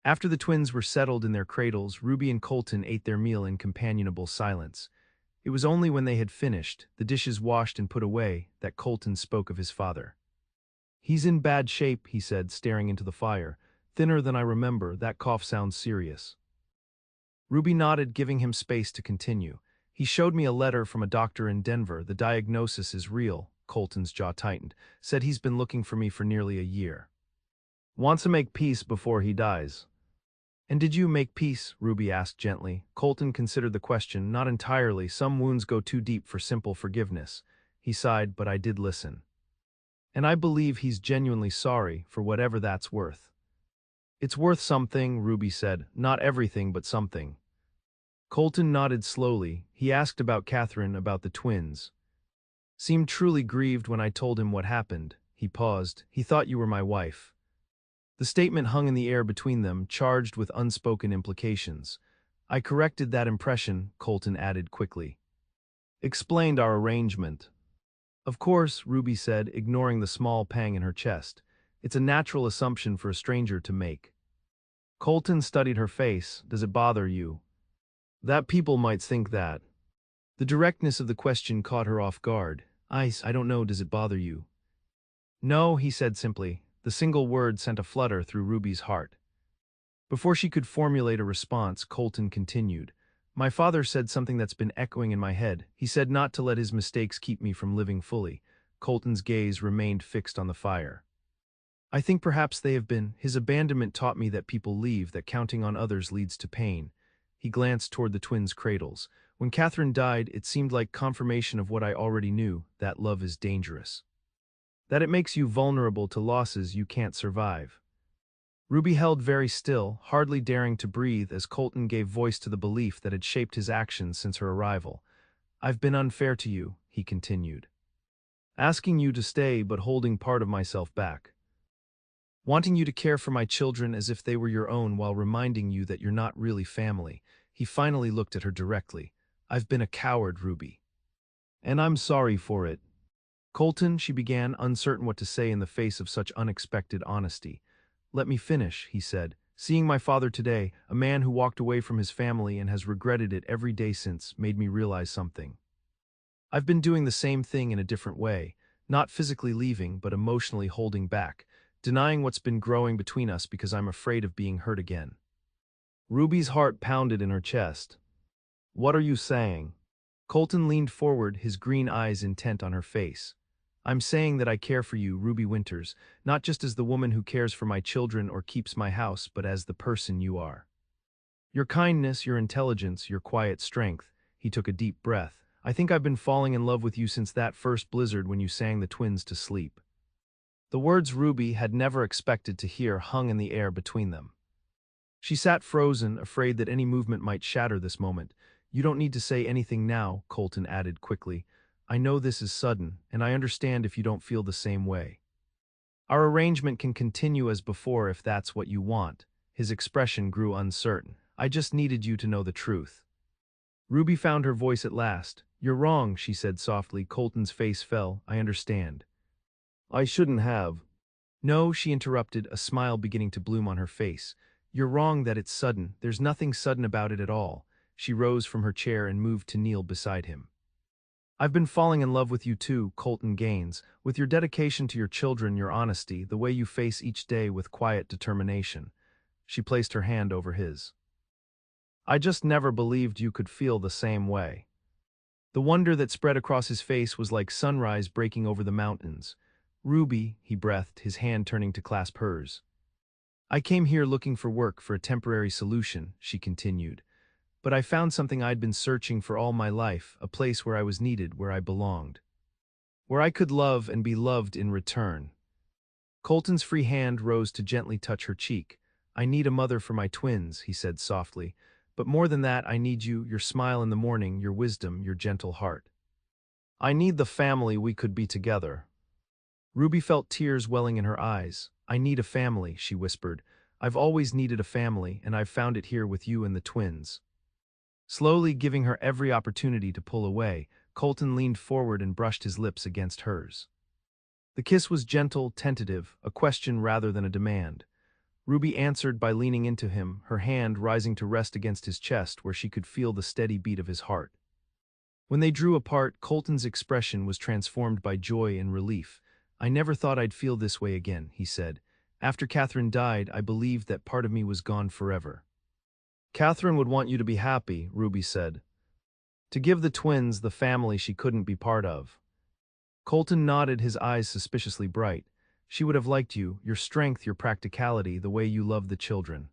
After the twins were settled in their cradles, Ruby and Colton ate their meal in companionable silence. It was only when they had finished, the dishes washed and put away, that Colton spoke of his father. He's in bad shape, he said, staring into the fire. Thinner than I remember, that cough sounds serious. Ruby nodded, giving him space to continue. He showed me a letter from a doctor in Denver. The diagnosis is real, Colton's jaw tightened. Said he's been looking for me for nearly a year. Wants to make peace before he dies. And did you make peace? Ruby asked gently. Colton considered the question. Not entirely. Some wounds go too deep for simple forgiveness. He sighed, but I did listen. And I believe he's genuinely sorry, for whatever that's worth. It's worth something, Ruby said. Not everything, but something. Colton nodded slowly. He asked about Catherine, about the twins. Seemed truly grieved when I told him what happened. He paused. He thought you were my wife. The statement hung in the air between them, charged with unspoken implications. I corrected that impression, Colton added quickly. Explained our arrangement. Of course, Ruby said, ignoring the small pang in her chest. It's a natural assumption for a stranger to make. Colton studied her face. Does it bother you? That people might think that. The directness of the question caught her off guard. I don't know, does it bother you? No, he said simply. The single word sent a flutter through Ruby's heart. Before she could formulate a response, Colton continued. My father said something that's been echoing in my head. He said not to let his mistakes keep me from living fully. Colton's gaze remained fixed on the fire. I think perhaps they have been. His abandonment taught me that people leave, that counting on others leads to pain. He glanced toward the twins' cradles. When Catherine died, it seemed like confirmation of what I already knew, that love is dangerous. That it makes you vulnerable to losses you can't survive. Ruby held very still, hardly daring to breathe as Colton gave voice to the belief that had shaped his actions since her arrival. I've been unfair to you, he continued. Asking you to stay but holding part of myself back. Wanting you to care for my children as if they were your own while reminding you that you're not really family. He finally looked at her directly. I've been a coward, Ruby. And I'm sorry for it. Colton, she began, uncertain what to say in the face of such unexpected honesty. Let me finish, he said. Seeing my father today, a man who walked away from his family and has regretted it every day since, made me realize something. I've been doing the same thing in a different way, not physically leaving, but emotionally holding back, denying what's been growing between us because I'm afraid of being hurt again. Ruby's heart pounded in her chest. What are you saying? Colton leaned forward, his green eyes intent on her face. I'm saying that I care for you, Ruby Winters, not just as the woman who cares for my children or keeps my house, but as the person you are. Your kindness, your intelligence, your quiet strength. He took a deep breath. I think I've been falling in love with you since that first blizzard when you sang the twins to sleep. The words Ruby had never expected to hear hung in the air between them. She sat frozen, afraid that any movement might shatter this moment. You don't need to say anything now, Colton added quickly. I know this is sudden, and I understand if you don't feel the same way. Our arrangement can continue as before if that's what you want. His expression grew uncertain. I just needed you to know the truth. Ruby found her voice at last. You're wrong, she said softly. Colton's face fell. I understand. I shouldn't have. No, she interrupted, a smile beginning to bloom on her face. You're wrong that it's sudden. There's nothing sudden about it at all. She rose from her chair and moved to kneel beside him. I've been falling in love with you too, Colton Gaines, with your dedication to your children, your honesty, the way you face each day with quiet determination. She placed her hand over his. I just never believed you could feel the same way. The wonder that spread across his face was like sunrise breaking over the mountains. Ruby, he breathed, his hand turning to clasp hers. I came here looking for work, for a temporary solution, she continued. But I found something I'd been searching for all my life, a place where I was needed, where I belonged. Where I could love and be loved in return. Colton's free hand rose to gently touch her cheek. I need a mother for my twins, he said softly. But more than that, I need you, your smile in the morning, your wisdom, your gentle heart. I need the family we could be together. Ruby felt tears welling in her eyes. I need a family, she whispered. I've always needed a family, and I've found it here with you and the twins. Slowly giving her every opportunity to pull away, Colton leaned forward and brushed his lips against hers. The kiss was gentle, tentative, a question rather than a demand. Ruby answered by leaning into him, her hand rising to rest against his chest where she could feel the steady beat of his heart. When they drew apart, Colton's expression was transformed by joy and relief. I never thought I'd feel this way again, he said. After Catherine died, I believed that part of me was gone forever. Catherine would want you to be happy, Ruby said. To give the twins the family she couldn't be part of. Colton nodded, his eyes suspiciously bright. She would have liked you, your strength, your practicality, the way you loved the children.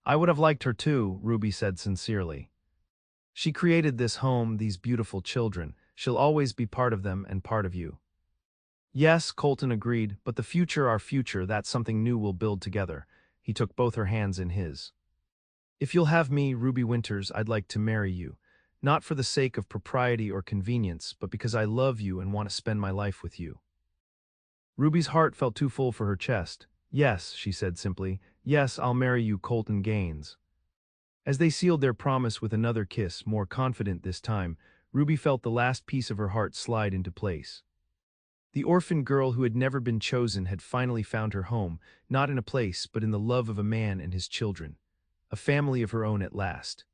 I would have liked her too, Ruby said sincerely. She created this home, these beautiful children. She'll always be part of them and part of you. Yes, Colton agreed, but the future, our future, that's something new we'll build together. He took both her hands in his. "If you'll have me, Ruby Winters, I'd like to marry you. Not for the sake of propriety or convenience, but because I love you and want to spend my life with you." Ruby's heart felt too full for her chest. "Yes," she said simply. "Yes, I'll marry you, Colton Gaines." As they sealed their promise with another kiss, more confident this time, Ruby felt the last piece of her heart slide into place. The orphan girl who had never been chosen had finally found her home, not in a place but in the love of a man and his children. A family of her own at last.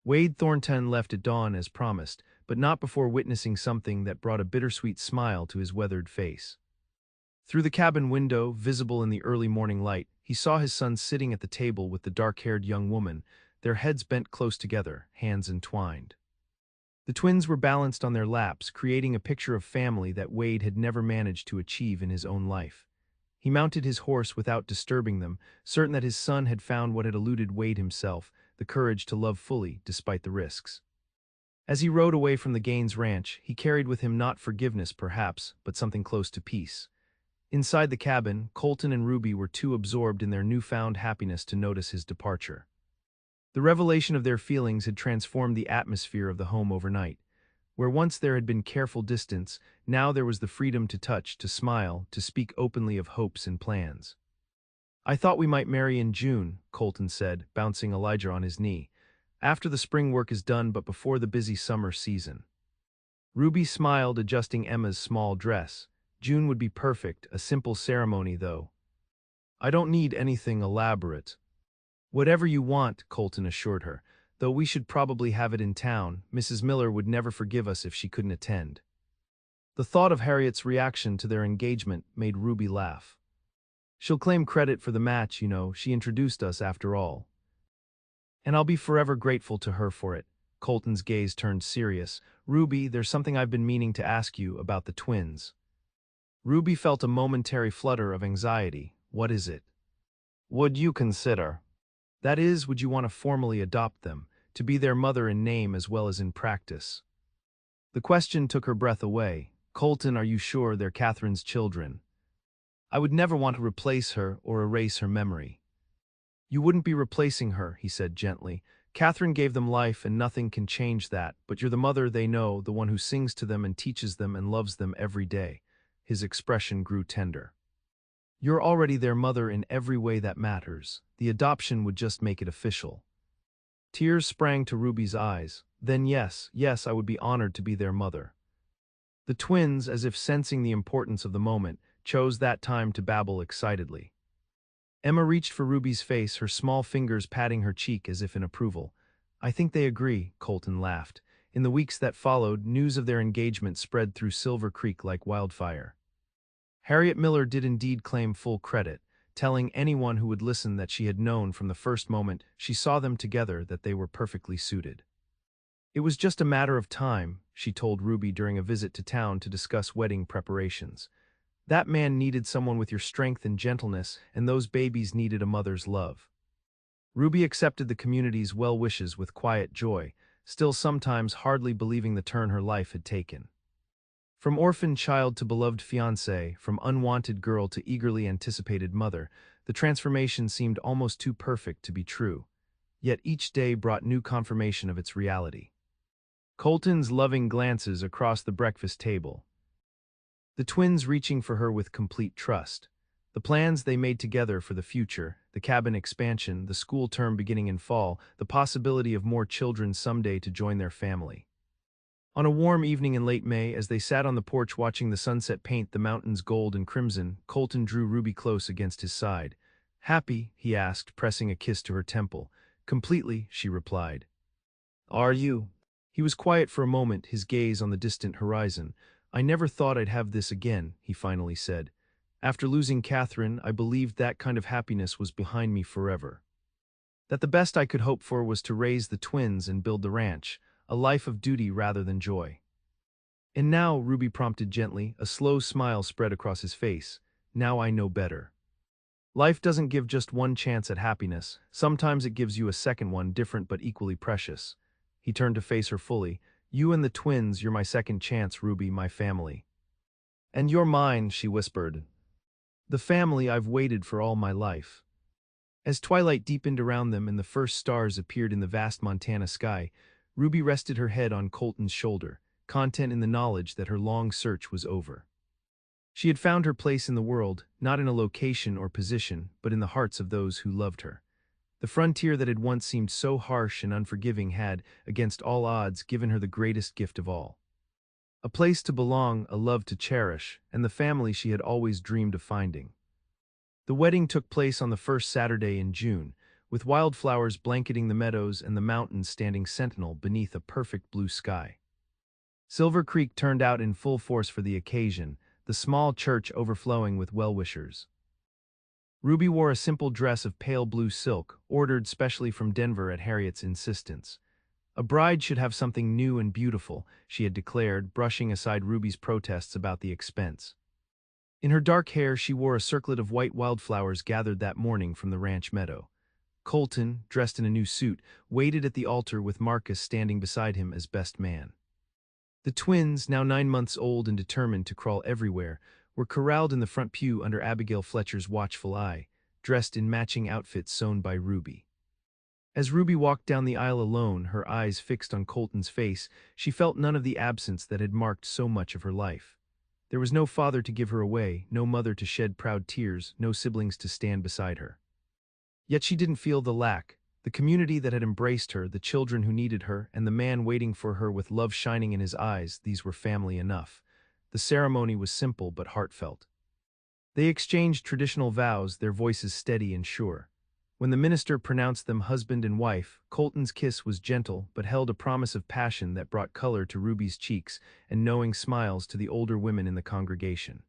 Wade Thornton left at dawn as promised, but not before witnessing something that brought a bittersweet smile to his weathered face. Through the cabin window, visible in the early morning light, he saw his son sitting at the table with the dark-haired young woman, their heads bent close together, hands entwined. The twins were balanced on their laps, creating a picture of family that Wade had never managed to achieve in his own life. He mounted his horse without disturbing them, certain that his son had found what had eluded Wade himself, the courage to love fully, despite the risks. As he rode away from the Gaines ranch, he carried with him not forgiveness, perhaps, but something close to peace. Inside the cabin, Colton and Ruby were too absorbed in their newfound happiness to notice his departure. The revelation of their feelings had transformed the atmosphere of the home overnight. Where once there had been careful distance, now there was the freedom to touch, to smile, to speak openly of hopes and plans. "I thought we might marry in June," Colton said, bouncing Elijah on his knee. "After the spring work is done but before the busy summer season." Ruby smiled, adjusting Emma's small dress. June would be perfect, a simple ceremony though. "I don't need anything elaborate." "Whatever you want," Colton assured her, "though we should probably have it in town. Mrs. Miller would never forgive us if she couldn't attend." The thought of Harriet's reaction to their engagement made Ruby laugh. "She'll claim credit for the match, you know, she introduced us after all. And I'll be forever grateful to her for it." Colton's gaze turned serious. "Ruby, there's something I've been meaning to ask you about the twins." Ruby felt a momentary flutter of anxiety. "What is it?" "Would you consider? That is, would you want to formally adopt them, to be their mother in name as well as in practice?" The question took her breath away. "Colton, are you sure they're Catherine's children?" "I would never want to replace her or erase her memory." "You wouldn't be replacing her," he said gently. "Catherine gave them life and nothing can change that, but you're the mother they know, the one who sings to them and teaches them and loves them every day." His expression grew tender. "You're already their mother in every way that matters. The adoption would just make it official." Tears sprang to Ruby's eyes. "Then yes, yes, I would be honored to be their mother." The twins, as if sensing the importance of the moment, chose that time to babble excitedly. Emma reached for Ruby's face, her small fingers patting her cheek as if in approval. "I think they agree," Colton laughed. In the weeks that followed, news of their engagement spread through Silver Creek like wildfire. Harriet Miller did indeed claim full credit, telling anyone who would listen that she had known from the first moment she saw them together that they were perfectly suited. It was just a matter of time, she told Ruby during a visit to town to discuss wedding preparations. That man needed someone with your strength and gentleness, and those babies needed a mother's love. Ruby accepted the community's well wishes with quiet joy, still sometimes hardly believing the turn her life had taken. From orphaned child to beloved fiancé, from unwanted girl to eagerly anticipated mother, the transformation seemed almost too perfect to be true. Yet each day brought new confirmation of its reality. Colton's loving glances across the breakfast table. The twins reaching for her with complete trust. The plans they made together for the future, the cabin expansion, the school term beginning in fall, the possibility of more children someday to join their family. On a warm evening in late May, as they sat on the porch watching the sunset paint the mountains gold and crimson, Colton drew Ruby close against his side. "Happy?" he asked, pressing a kiss to her temple. "Completely," she replied. "Are you?" He was quiet for a moment, his gaze on the distant horizon. "I never thought I'd have this again," he finally said. "After losing Catherine, I believed that kind of happiness was behind me forever. That the best I could hope for was to raise the twins and build the ranch, a life of duty rather than joy." "And now," Ruby prompted gently, a slow smile spread across his face, "now I know better. Life doesn't give just one chance at happiness, sometimes it gives you a second one, different but equally precious." He turned to face her fully. "You and the twins, you're my second chance, Ruby, my family." "And you're mine," she whispered. "The family I've waited for all my life." As twilight deepened around them and the first stars appeared in the vast Montana sky, Ruby rested her head on Colton's shoulder, content in the knowledge that her long search was over. She had found her place in the world, not in a location or position, but in the hearts of those who loved her. The frontier that had once seemed so harsh and unforgiving had, against all odds, given her the greatest gift of all. A place to belong, a love to cherish, and the family she had always dreamed of finding. The wedding took place on the first Saturday in June, with wildflowers blanketing the meadows and the mountains standing sentinel beneath a perfect blue sky. Silver Creek turned out in full force for the occasion, the small church overflowing with well-wishers. Ruby wore a simple dress of pale blue silk, ordered specially from Denver at Harriet's insistence. A bride should have something new and beautiful, she had declared, brushing aside Ruby's protests about the expense. In her dark hair she wore a circlet of white wildflowers gathered that morning from the ranch meadow. Colton, dressed in a new suit, waited at the altar with Marcus standing beside him as best man. The twins, now 9 months old and determined to crawl everywhere, were corralled in the front pew under Abigail Fletcher's watchful eye, dressed in matching outfits sewn by Ruby. As Ruby walked down the aisle alone, her eyes fixed on Colton's face, she felt none of the absence that had marked so much of her life. There was no father to give her away, no mother to shed proud tears, no siblings to stand beside her. Yet she didn't feel the lack. The community that had embraced her, the children who needed her, and the man waiting for her with love shining in his eyes, these were family enough. The ceremony was simple but heartfelt. They exchanged traditional vows, their voices steady and sure. When the minister pronounced them husband and wife, Colton's kiss was gentle but held a promise of passion that brought color to Ruby's cheeks and knowing smiles to the older women in the congregation.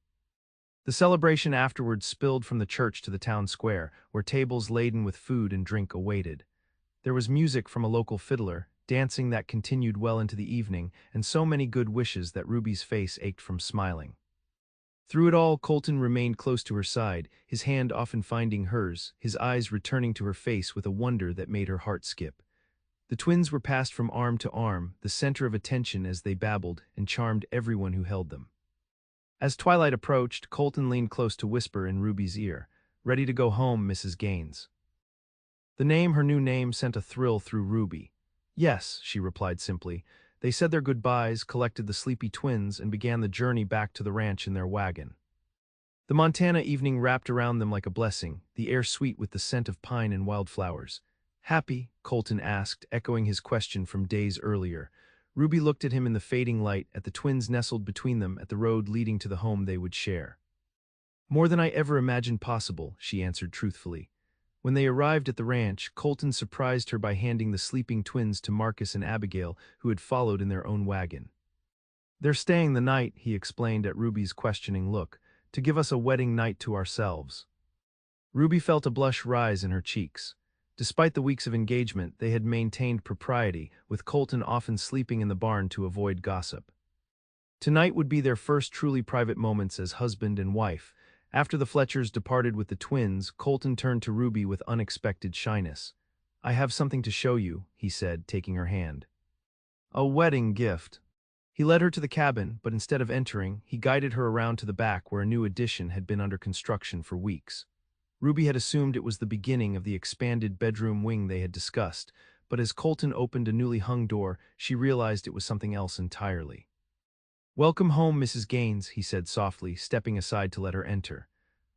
The celebration afterwards spilled from the church to the town square, where tables laden with food and drink awaited. There was music from a local fiddler, dancing that continued well into the evening, and so many good wishes that Ruby's face ached from smiling. Through it all, Colton remained close to her side, his hand often finding hers, his eyes returning to her face with a wonder that made her heart skip. The twins were passed from arm to arm, the center of attention as they babbled and charmed everyone who held them. As twilight approached, Colton leaned close to whisper in Ruby's ear, "Ready to go home, Mrs. Gaines." The name, her new name, sent a thrill through Ruby. "Yes," she replied simply. They said their goodbyes, collected the sleepy twins, and began the journey back to the ranch in their wagon. The Montana evening wrapped around them like a blessing, the air sweet with the scent of pine and wildflowers. "Happy?" Colton asked, echoing his question from days earlier. Ruby looked at him in the fading light, at the twins nestled between them, at the road leading to the home they would share. "More than I ever imagined possible," she answered truthfully. When they arrived at the ranch, Colton surprised her by handing the sleeping twins to Marcus and Abigail, who had followed in their own wagon. "They're staying the night," he explained at Ruby's questioning look, "to give us a wedding night to ourselves." Ruby felt a blush rise in her cheeks. Despite the weeks of engagement, they had maintained propriety, with Colton often sleeping in the barn to avoid gossip. Tonight would be their first truly private moments as husband and wife. After the Fletchers departed with the twins, Colton turned to Ruby with unexpected shyness. "I have something to show you," he said, taking her hand. "A wedding gift." He led her to the cabin, but instead of entering, he guided her around to the back where a new addition had been under construction for weeks. Ruby had assumed it was the beginning of the expanded bedroom wing they had discussed, but as Colton opened a newly hung door, she realized it was something else entirely. "Welcome home, Mrs. Gaines," he said softly, stepping aside to let her enter.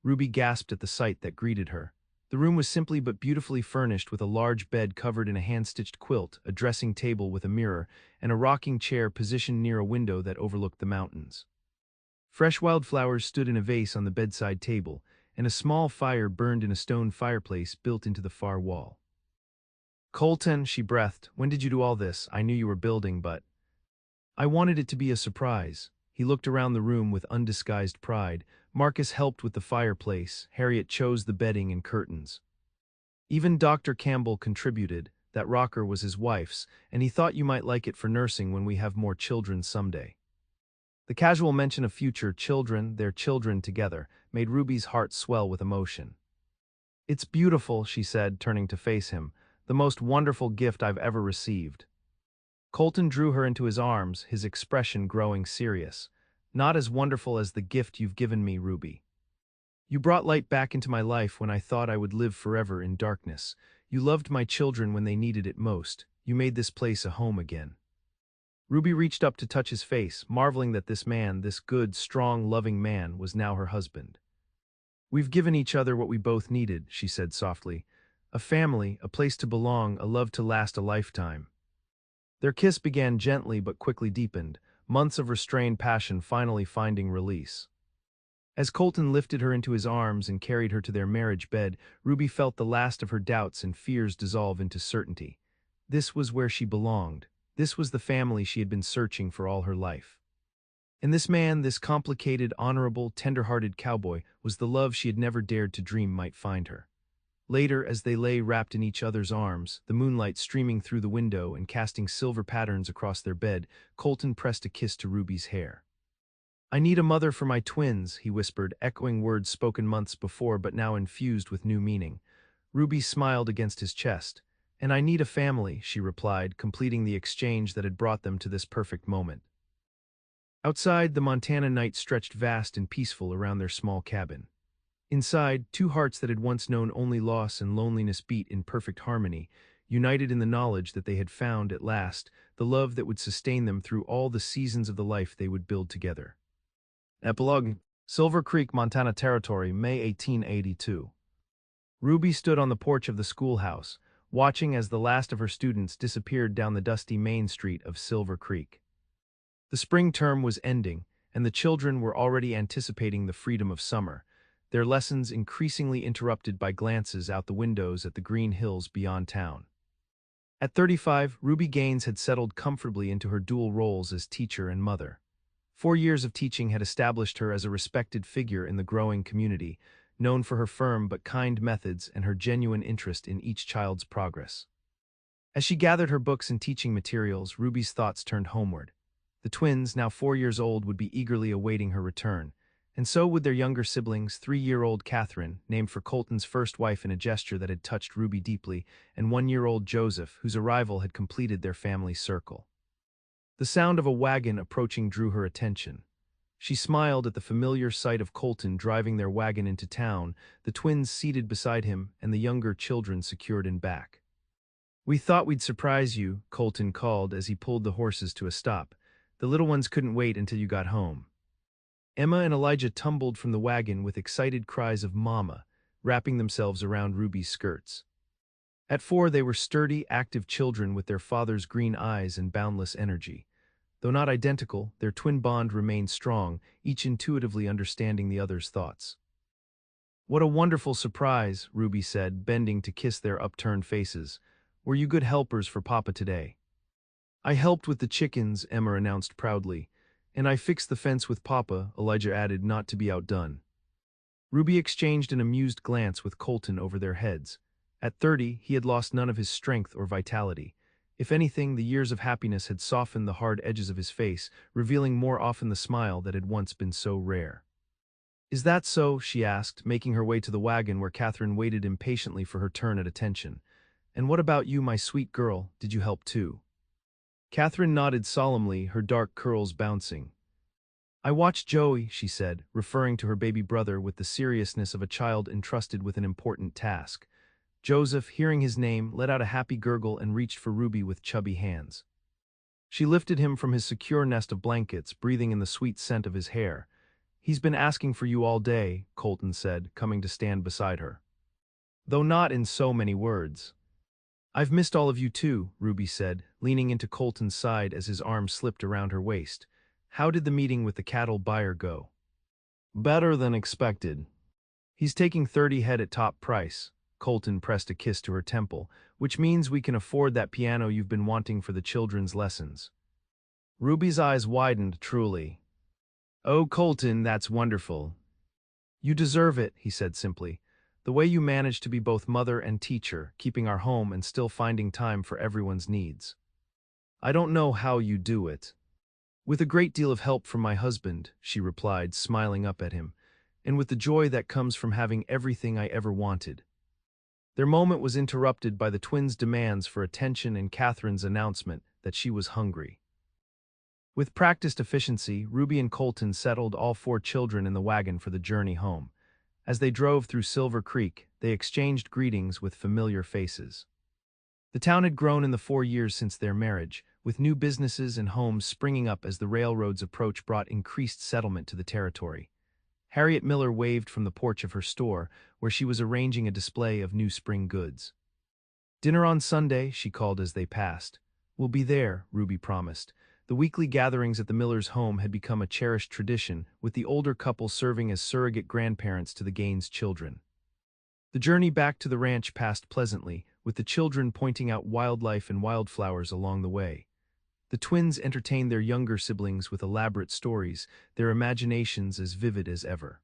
Ruby gasped at the sight that greeted her. The room was simply but beautifully furnished with a large bed covered in a hand-stitched quilt, a dressing table with a mirror, and a rocking chair positioned near a window that overlooked the mountains. Fresh wildflowers stood in a vase on the bedside table, and a small fire burned in a stone fireplace built into the far wall. "Colton," she breathed, "when did you do all this? I knew you were building, but—" "I wanted it to be a surprise." He looked around the room with undisguised pride. Marcus helped with the fireplace, Harriet chose the bedding and curtains. Even Dr. Campbell contributed. That rocker was his wife's, and he thought you might like it for nursing when we have more children someday. The casual mention of future children, their children together, made Ruby's heart swell with emotion. "It's beautiful," she said, turning to face him. "The most wonderful gift I've ever received." Colton drew her into his arms, his expression growing serious. "Not as wonderful as the gift you've given me, Ruby. You brought light back into my life when I thought I would live forever in darkness. You loved my children when they needed it most. You made this place a home again." Ruby reached up to touch his face, marveling that this man, this good, strong, loving man, was now her husband. "We've given each other what we both needed," she said softly. "A family, a place to belong, a love to last a lifetime." Their kiss began gently but quickly deepened, months of restrained passion finally finding release. As Colton lifted her into his arms and carried her to their marriage bed, Ruby felt the last of her doubts and fears dissolve into certainty. This was where she belonged. This was the family she had been searching for all her life. And this man, this complicated, honorable, tender-hearted cowboy, was the love she had never dared to dream might find her. Later, as they lay wrapped in each other's arms, the moonlight streaming through the window and casting silver patterns across their bed, Colton pressed a kiss to Ruby's hair. "I need a mother for my twins," he whispered, echoing words spoken months before but now infused with new meaning. Ruby smiled against his chest. "And I need a family," she replied, completing the exchange that had brought them to this perfect moment. Outside, the Montana night stretched vast and peaceful around their small cabin. Inside, two hearts that had once known only loss and loneliness beat in perfect harmony, united in the knowledge that they had found, at last, the love that would sustain them through all the seasons of the life they would build together. Epilogue: Silver Creek, Montana Territory, May 1882. Ruby stood on the porch of the schoolhouse, watching as the last of her students disappeared down the dusty main street of Silver Creek. The spring term was ending, and the children were already anticipating the freedom of summer, their lessons increasingly interrupted by glances out the windows at the green hills beyond town. At 35, Ruby Gaines had settled comfortably into her dual roles as teacher and mother. 4 years of teaching had established her as a respected figure in the growing community, known for her firm but kind methods and her genuine interest in each child's progress. As she gathered her books and teaching materials, Ruby's thoughts turned homeward. The twins, now 4 years old, would be eagerly awaiting her return, and so would their younger siblings, 3-year-old Catherine, named for Colton's first wife in a gesture that had touched Ruby deeply, and 1-year-old Joseph, whose arrival had completed their family circle. The sound of a wagon approaching drew her attention. She smiled at the familiar sight of Colton driving their wagon into town, the twins seated beside him and the younger children secured in back. "We thought we'd surprise you," Colton called as he pulled the horses to a stop. "The little ones couldn't wait until you got home." Emma and Elijah tumbled from the wagon with excited cries of "Mama," wrapping themselves around Ruby's skirts. At 4, they were sturdy, active children with their father's green eyes and boundless energy. Though not identical, their twin bond remained strong, each intuitively understanding the other's thoughts. "What a wonderful surprise," Ruby said, bending to kiss their upturned faces. "Were you good helpers for Papa today?" "I helped with the chickens," Emma announced proudly. "And I fixed the fence with Papa," Elijah added, not to be outdone. Ruby exchanged an amused glance with Colton over their heads. At 30, he had lost none of his strength or vitality. If anything, the years of happiness had softened the hard edges of his face, revealing more often the smile that had once been so rare. "Is that so?" she asked, making her way to the wagon where Catherine waited impatiently for her turn at attention. "And what about you, my sweet girl? Did you help too?" Catherine nodded solemnly, her dark curls bouncing. "I watched Joey," she said, referring to her baby brother with the seriousness of a child entrusted with an important task. Joseph, hearing his name, let out a happy gurgle and reached for Ruby with chubby hands. She lifted him from his secure nest of blankets, breathing in the sweet scent of his hair. "He's been asking for you all day," Colton said, coming to stand beside her. "Though not in so many words." "I've missed all of you too," Ruby said, leaning into Colton's side as his arm slipped around her waist. "How did the meeting with the cattle buyer go?" "Better than expected. He's taking 30 head at top price." Colton pressed a kiss to her temple, "which means we can afford that piano you've been wanting for the children's lessons." Ruby's eyes widened, truly. "Oh, Colton, that's wonderful." "You deserve it," he said simply. "The way you manage to be both mother and teacher, keeping our home and still finding time for everyone's needs. I don't know how you do it." "With a great deal of help from my husband," she replied, smiling up at him, "and with the joy that comes from having everything I ever wanted." Their moment was interrupted by the twins' demands for attention and Catherine's announcement that she was hungry. With practiced efficiency, Ruby and Colton settled all 4 children in the wagon for the journey home. As they drove through Silver Creek, they exchanged greetings with familiar faces. The town had grown in the 4 years since their marriage, with new businesses and homes springing up as the railroad's approach brought increased settlement to the territory. Harriet Miller waved from the porch of her store, where she was arranging a display of new spring goods. "Dinner on Sunday," she called as they passed. "We'll be there," Ruby promised. The weekly gatherings at the Millers' home had become a cherished tradition, with the older couple serving as surrogate grandparents to the Gaines children. The journey back to the ranch passed pleasantly, with the children pointing out wildlife and wildflowers along the way. The twins entertained their younger siblings with elaborate stories, their imaginations as vivid as ever.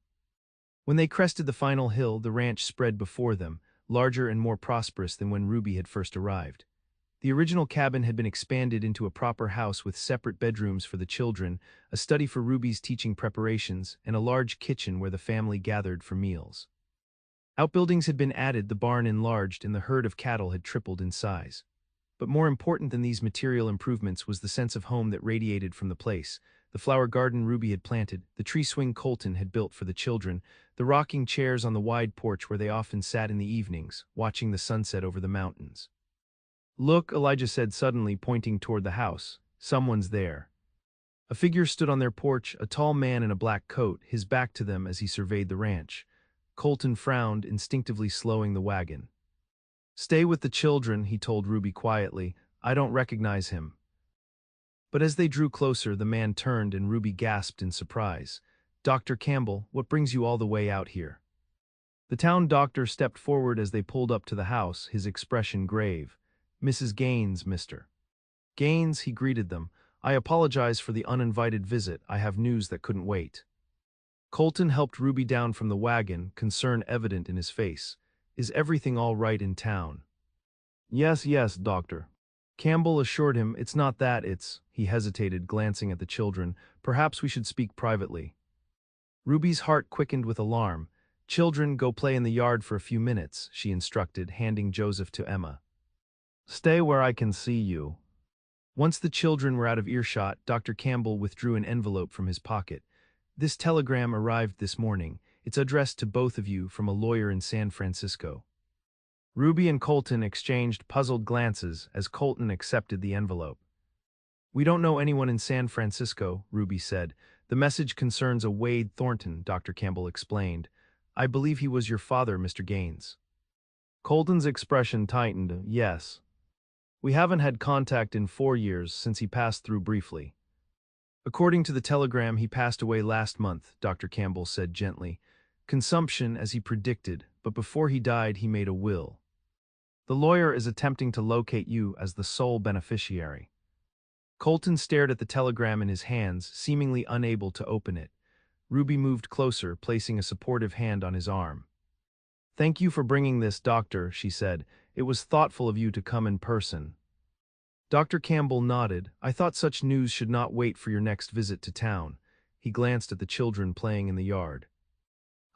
When they crested the final hill, the ranch spread before them, larger and more prosperous than when Ruby had first arrived. The original cabin had been expanded into a proper house with separate bedrooms for the children, a study for Ruby's teaching preparations, and a large kitchen where the family gathered for meals. Outbuildings had been added, the barn enlarged, and the herd of cattle had tripled in size. But more important than these material improvements was the sense of home that radiated from the place: the flower garden Ruby had planted, the tree swing Colton had built for the children, the rocking chairs on the wide porch where they often sat in the evenings, watching the sunset over the mountains. "Look," Elijah said suddenly, pointing toward the house. "Someone's there." A figure stood on their porch, a tall man in a black coat, his back to them as he surveyed the ranch. Colton frowned, instinctively slowing the wagon. "Stay with the children," he told Ruby quietly. "I don't recognize him." But as they drew closer, the man turned and Ruby gasped in surprise. "Dr. Campbell, what brings you all the way out here?" The town doctor stepped forward as they pulled up to the house, his expression grave. "Mrs. Gaines, Mr. Gaines," he greeted them. "I apologize for the uninvited visit. I have news that couldn't wait." Colton helped Ruby down from the wagon, concern evident in his face. "Is everything all right in town?" "Yes, yes, doctor." Campbell assured him. "It's not that, it's—" He hesitated, glancing at the children. "Perhaps we should speak privately." Ruby's heart quickened with alarm. "Children, go play in the yard for a few minutes," she instructed, handing Joseph to Emma. "Stay where I can see you." Once the children were out of earshot, Dr. Campbell withdrew an envelope from his pocket. "This telegram arrived this morning. It's addressed to both of you from a lawyer in San Francisco." Ruby and Colton exchanged puzzled glances as Colton accepted the envelope. "We don't know anyone in San Francisco," Ruby said. "The message concerns a Wade Thornton," Dr. Campbell explained. "I believe he was your father, Mr. Gaines." Colton's expression tightened. "Yes. We haven't had contact in 4 years, since he passed through briefly." "According to the telegram, he passed away last month," Dr. Campbell said gently. "Consumption, as he predicted, but before he died he made a will. The lawyer is attempting to locate you as the sole beneficiary." Colton stared at the telegram in his hands, seemingly unable to open it. Ruby moved closer, placing a supportive hand on his arm. "Thank you for bringing this, doctor," she said. "It was thoughtful of you to come in person." Dr. Campbell nodded. "I thought such news should not wait for your next visit to town." He glanced at the children playing in the yard.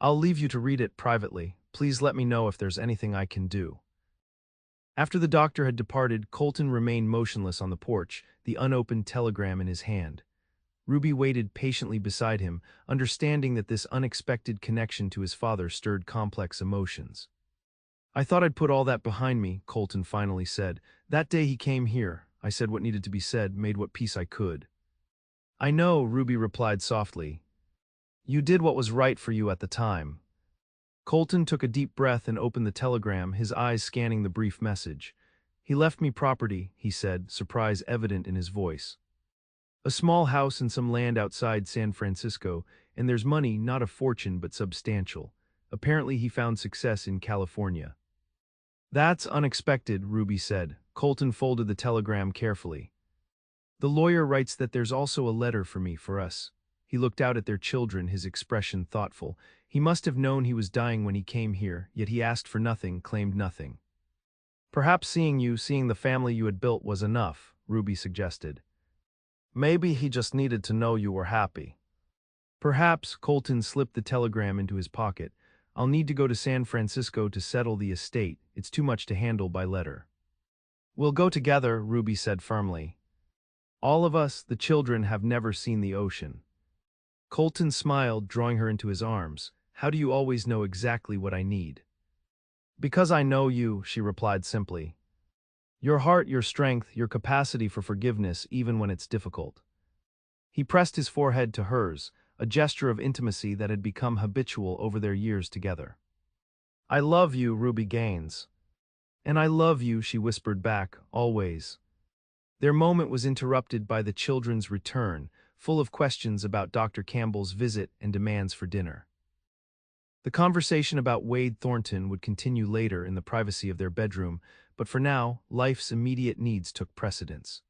"I'll leave you to read it privately. Please let me know if there's anything I can do." After the doctor had departed, Colton remained motionless on the porch, the unopened telegram in his hand. Ruby waited patiently beside him, understanding that this unexpected connection to his father stirred complex emotions. "I thought I'd put all that behind me," Colton finally said. "That day he came here, I said what needed to be said, made what peace I could." "I know," Ruby replied softly. "You did what was right for you at the time." Colton took a deep breath and opened the telegram, his eyes scanning the brief message. "He left me property," he said, surprise evident in his voice. "A small house and some land outside San Francisco, and there's money, not a fortune but substantial. Apparently he found success in California." "That's unexpected," Ruby said. Colton folded the telegram carefully. "The lawyer writes that there's also a letter for me, for us." He looked out at their children, his expression thoughtful. "He must have known he was dying when he came here, yet he asked for nothing, claimed nothing." "Perhaps seeing you, seeing the family you had built was enough," Ruby suggested. "Maybe he just needed to know you were happy." "Perhaps." Colton slipped the telegram into his pocket. "I'll need to go to San Francisco to settle the estate. It's too much to handle by letter." "We'll go together," Ruby said firmly. "All of us, the children, have never seen the ocean." Colton smiled, drawing her into his arms. How do you always know exactly what I need? Because I know you, she replied simply. Your heart, your strength, your capacity for forgiveness, even when it's difficult. He pressed his forehead to hers, a gesture of intimacy that had become habitual over their years together. I love you, Ruby Gaines. And I love you, she whispered back, always. Their moment was interrupted by the children's return, full of questions about Dr. Campbell's visit and demands for dinner. The conversation about Wade Thornton would continue later in the privacy of their bedroom, but for now, life's immediate needs took precedence.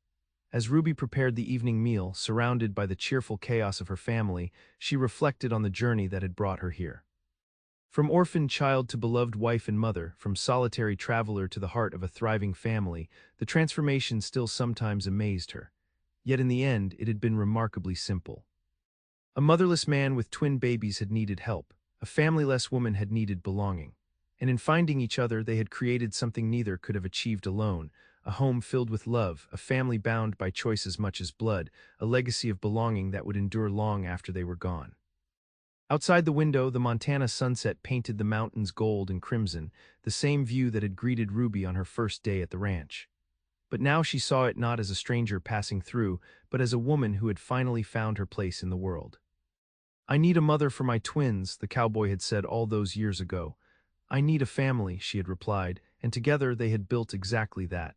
As Ruby prepared the evening meal, surrounded by the cheerful chaos of her family, she reflected on the journey that had brought her here. From orphaned child to beloved wife and mother, from solitary traveler to the heart of a thriving family, the transformation still sometimes amazed her. Yet in the end, it had been remarkably simple. A motherless man with twin babies had needed help. A familyless woman had needed belonging. And in finding each other, they had created something neither could have achieved alone: a home filled with love, a family bound by choice as much as blood, a legacy of belonging that would endure long after they were gone. Outside the window, the Montana sunset painted the mountains gold and crimson, the same view that had greeted Ruby on her first day at the ranch. But now she saw it not as a stranger passing through, but as a woman who had finally found her place in the world. I need a mother for my twins, the cowboy had said all those years ago. I need a family, she had replied, and together they had built exactly that.